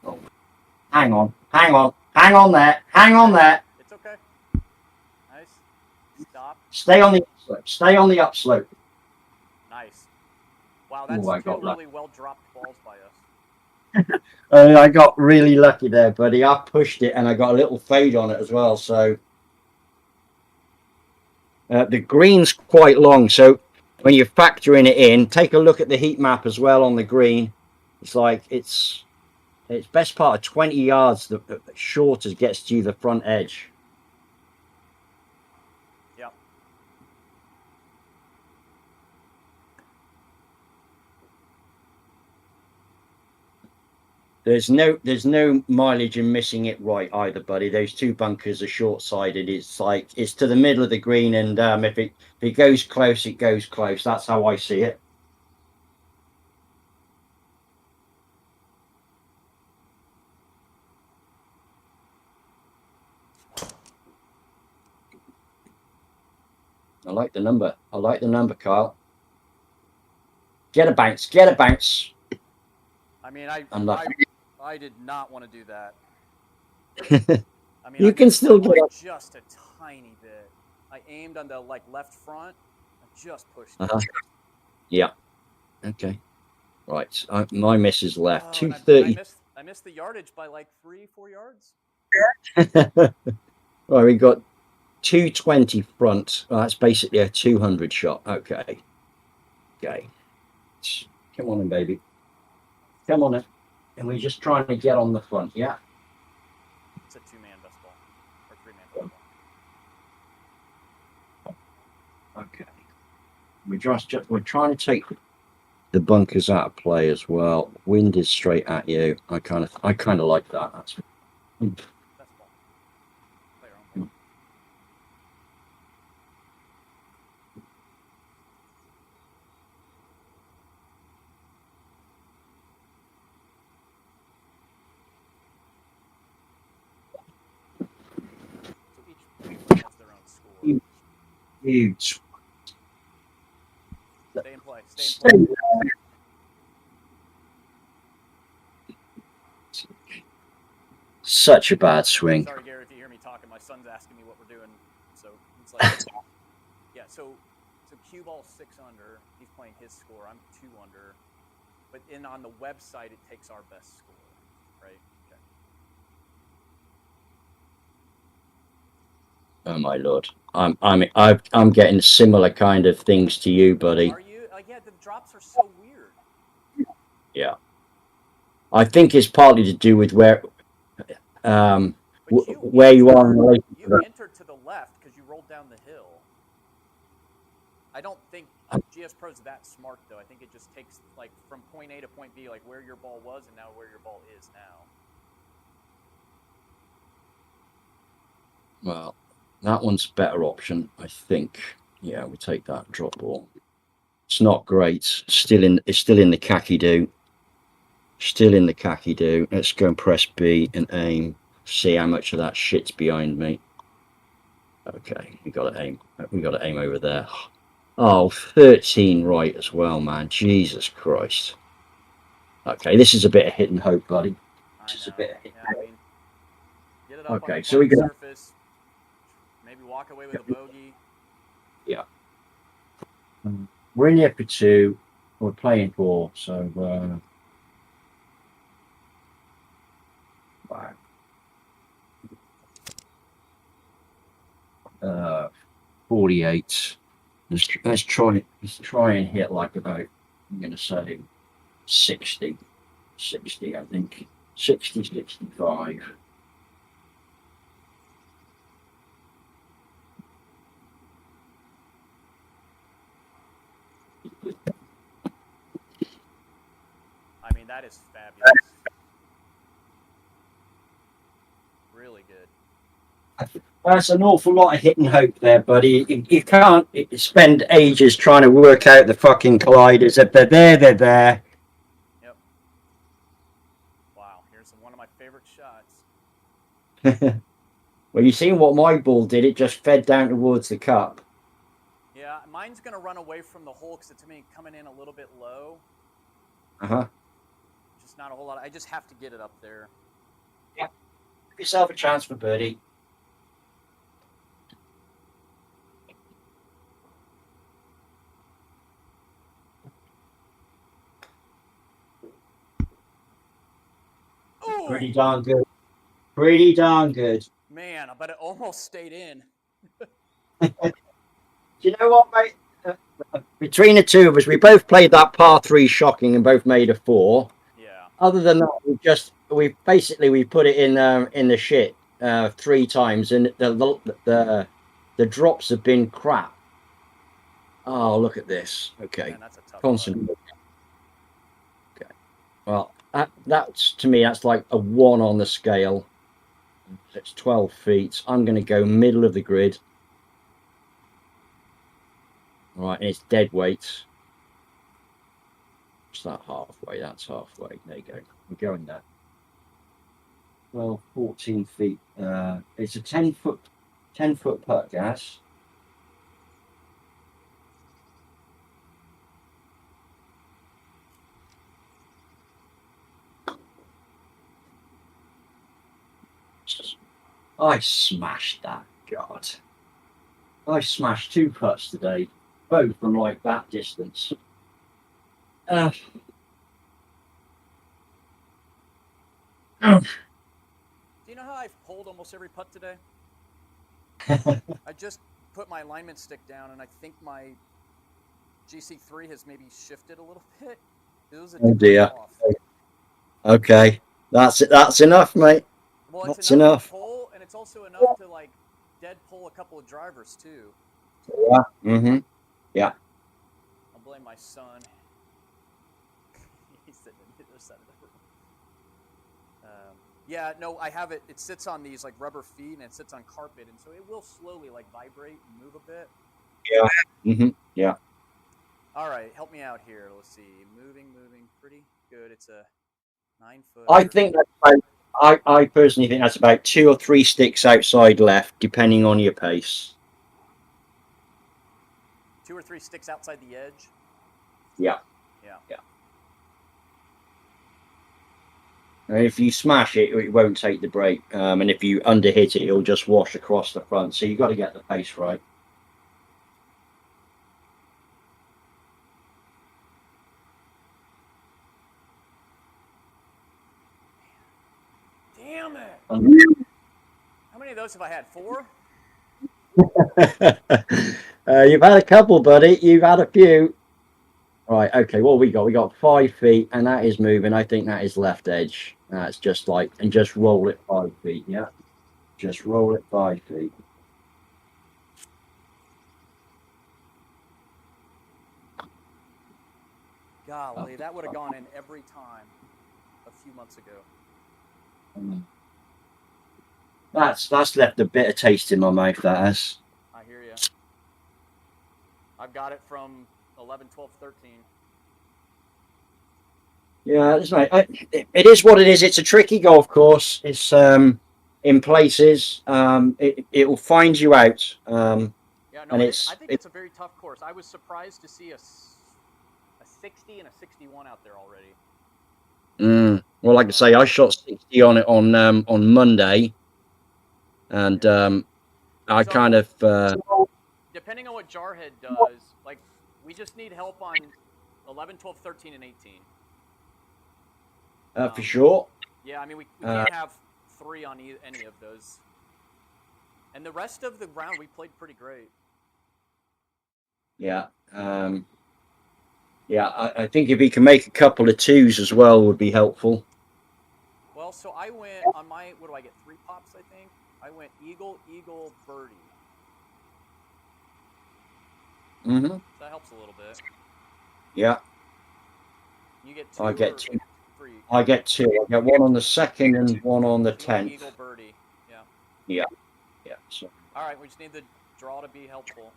Oh. Hang on there. It's okay. Nice. Stop. Stay on the upslope. Nice. Wow, that's two really well dropped balls by us. I got really lucky there, buddy. I pushed it and I got a little fade on it as well. So the green's quite long. So when you're factoring it in, take a look at the heat map as well on the green. It's like it's best part of 20 yards the short as gets to the front edge. Yep. There's no mileage in missing it right either, buddy. Those two bunkers are short-sided. It's like it's to the middle of the green, and if it goes close, it goes close. That's how I see it. I like the number, Kyle. Get a bounce. I mean, I did not want to do that. I mean, you can still get it just a tiny bit. I aimed on the left front. I just pushed it. Yeah. Okay. Right. My miss is left. 230. I missed the yardage by 3-4 yards. Right, we got 220 front. That's basically a 200 shot. Okay. Come on in, baby. Come on in. And we're just trying to get on the front, yeah? It's a 2-man best ball. Or 3-man best ball. Okay. We're trying to take the bunkers out of play as well. Wind is straight at you. I kind of like that. That's ball. Play your own ball. So each has their own score. Huge. Stay in play. Stay in play. Such a bad swing. Sorry, Gary, if you hear me talking. My son's asking me what we're doing. So it's like, yeah. So cue ball 6 under. He's playing his score. I'm 2 under. But on the website, it takes our best score, right? Okay. Oh my lord, I'm getting similar kind of things to you, buddy. Are you? Yeah, the drops are so weird. Yeah, I think it's partly to do with where you are in relation to You that. entered to the left because you rolled down the hill. I don't think GS Pro's that smart, though. I think it just takes, like, from point A to point B, like, where your ball was and now where your ball is now. Well, that one's a better option, I think. Yeah, we take that drop ball. It's not great. It's still in the khaki do. Still in the khaki do. Let's go and press B and aim. See how much of that shit's behind me. Okay, we got to aim. We got to aim over there. Oh, 13 right as well, man. Jesus Christ. Okay, this is a bit of hit and hope, buddy. This is a bit of hit and hope. Get it up okay, on the so we got surface. Maybe walk away with a bogey. Yeah. We're in the upper 2. We're playing 4, so wow. 48. Let's try and hit like about, I'm going to say 60, I think. 60, 65. I mean, that is fabulous. Really good. That's an awful lot of hit and hope there, buddy. You can't spend ages trying to work out the fucking colliders. If they're there, they're there. Yep. Wow, here's one of my favorite shots. Well, you seen what my ball did? It just fed down towards the cup. Yeah, mine's going to run away from the hole because it's to me coming in a little bit low. Uh-huh. Just not a whole lot. I just have to get it up there. Yeah. Give yourself a chance for birdie. Ooh. Pretty darn good. Pretty darn good. Man, but it almost stayed in. Do you know what, mate? Between the two of us, we both played that par 3 shocking and both made a 4. Yeah. Other than that, we put it in the shit 3 times, and the drops have been crap. Oh, look at this. Okay. Man, that's a tough Constantly. Okay. Well, that's to me, that's like a 1 on the scale. It's 12 feet. I'm going to go middle of the grid. All right, and it's dead weight. What's that halfway? That's halfway. There you go. We're going there. 12, 14 feet. It's a 10-foot putt, gas. I smashed that. God. I smashed 2 putts today, both from like that distance. Do you know how I've pulled almost every putt today? I just put my alignment stick down, and I think my GC3 has maybe shifted a little bit. It was a degree off. Okay, that's enough, mate. Well, it's that's enough to pull, and it's also enough to like dead pull a couple of drivers too. Yeah. Mm-hmm. Yeah. I'll blame my son. He's sitting on the other side of the room. Yeah, no, I have it. It sits on these like rubber feet, and it sits on carpet, and so it will slowly like vibrate and move a bit. Yeah. Yeah. All right, help me out here. Let's see. Moving, pretty good. It's a 9 foot. I think that's about, I personally think that's about 2 or 3 sticks outside left, depending on your pace. 2 or 3 sticks outside the edge. Yeah. Yeah. Yeah. And if you smash it, it won't take the brake. And if you underhit it, it'll just wash across the front. So you've got to get the pace right. Damn it! How many of those have I had? 4? You've had a couple, buddy. You've had a few. Right, okay, what we got? We got 5 feet, and that is moving. I think that is left edge. That's just like, and just roll it 5 feet, yeah? Just roll it 5 feet. Golly, that would have gone in every time a few months ago. That's left a bitter taste in my mouth, that has. I hear you. I've got it from 11, 12, 13. Yeah, it is what it is. It's a tricky golf course. It's in places. It will find you out. Yeah, no, and I think it's a very tough course. I was surprised to see a 60 and a 61 out there already. Well, like I say, I shot 60 on it on Monday, and I So, kind of depending on what Jarhead does, like we just need help on 11, 12, 13, and 18. for sure. Yeah, I mean we can't have 3 on any of those. And the rest of the round we played pretty great. Yeah. Yeah, I think if he can make a couple of 2s as well would be helpful. Well, so I went on my, what do I get, 3 pops, I think? I went eagle, birdie. Mm-hmm. That helps a little bit. Yeah. You get 2 I get 2. 3? I get 2. I get 1 on the 2nd and 1 on the 10th. Eagle, birdie, yeah. Yeah. Yeah. So. All right, we just need the draw to be helpful.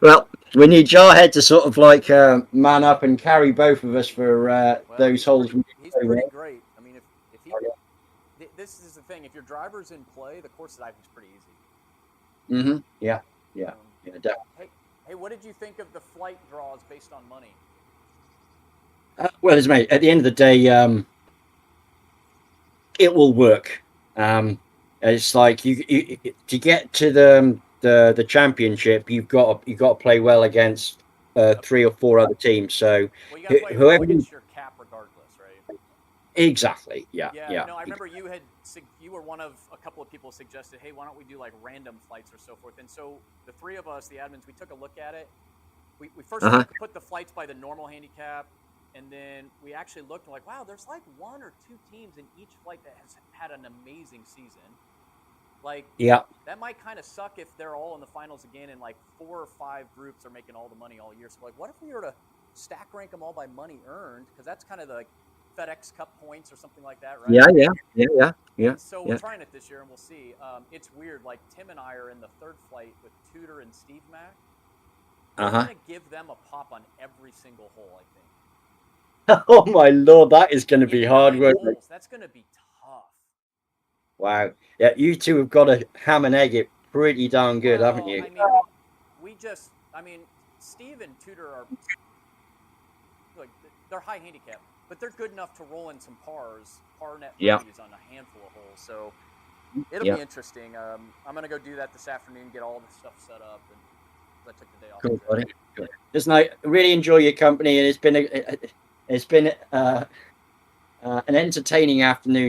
Well, we need Jarhead to sort of like man up and carry both of us for those holes. He's pretty great. I mean, if he, this is the thing. If your driver's in play, the course I think is pretty easy. Mm-hmm. Yeah. Yeah. Yeah. Definitely. Hey, what did you think of the flight draws based on money? Well, mate, at the end of the day, it will work. It's like you to get to the championship, you've got to play well against 3 or 4 other teams. So well, you got to play well against your cap regardless, right? Exactly. Yeah. Yeah. No, I remember you were one of a couple of people suggested, hey, why don't we do like random flights or so forth? And so the 3 of us, the admins, we took a look at it. We first put the flights by the normal handicap, and then we actually looked and like, wow, there's like 1 or 2 teams in each flight that has had an amazing season. Like, yeah, that might kind of suck if they're all in the finals again and like 4 or 5 groups are making all the money all year. So like, what if we were to stack rank them all by money earned? Because that's kind of the like FedEx Cup points or something like that, right? Yeah. So we're trying it this year and we'll see. It's weird. Like Tim and I are in the 3rd flight with Tudor and Steve Mack. We're going to give them a pop on every single hole, I think. Oh my Lord, that is going to be hard work. That's going to be tough. Wow. Yeah, you two have got to ham and egg it pretty darn good, haven't you? I mean, Steve and Tudor are like they're high handicap, but they're good enough to roll in some par net values on a handful of holes. So it'll be interesting. I'm gonna go do that this afternoon, get all the stuff set up, and I took the day off. Cool, buddy. Good. Listen, I really enjoy your company, and it's been an entertaining afternoon.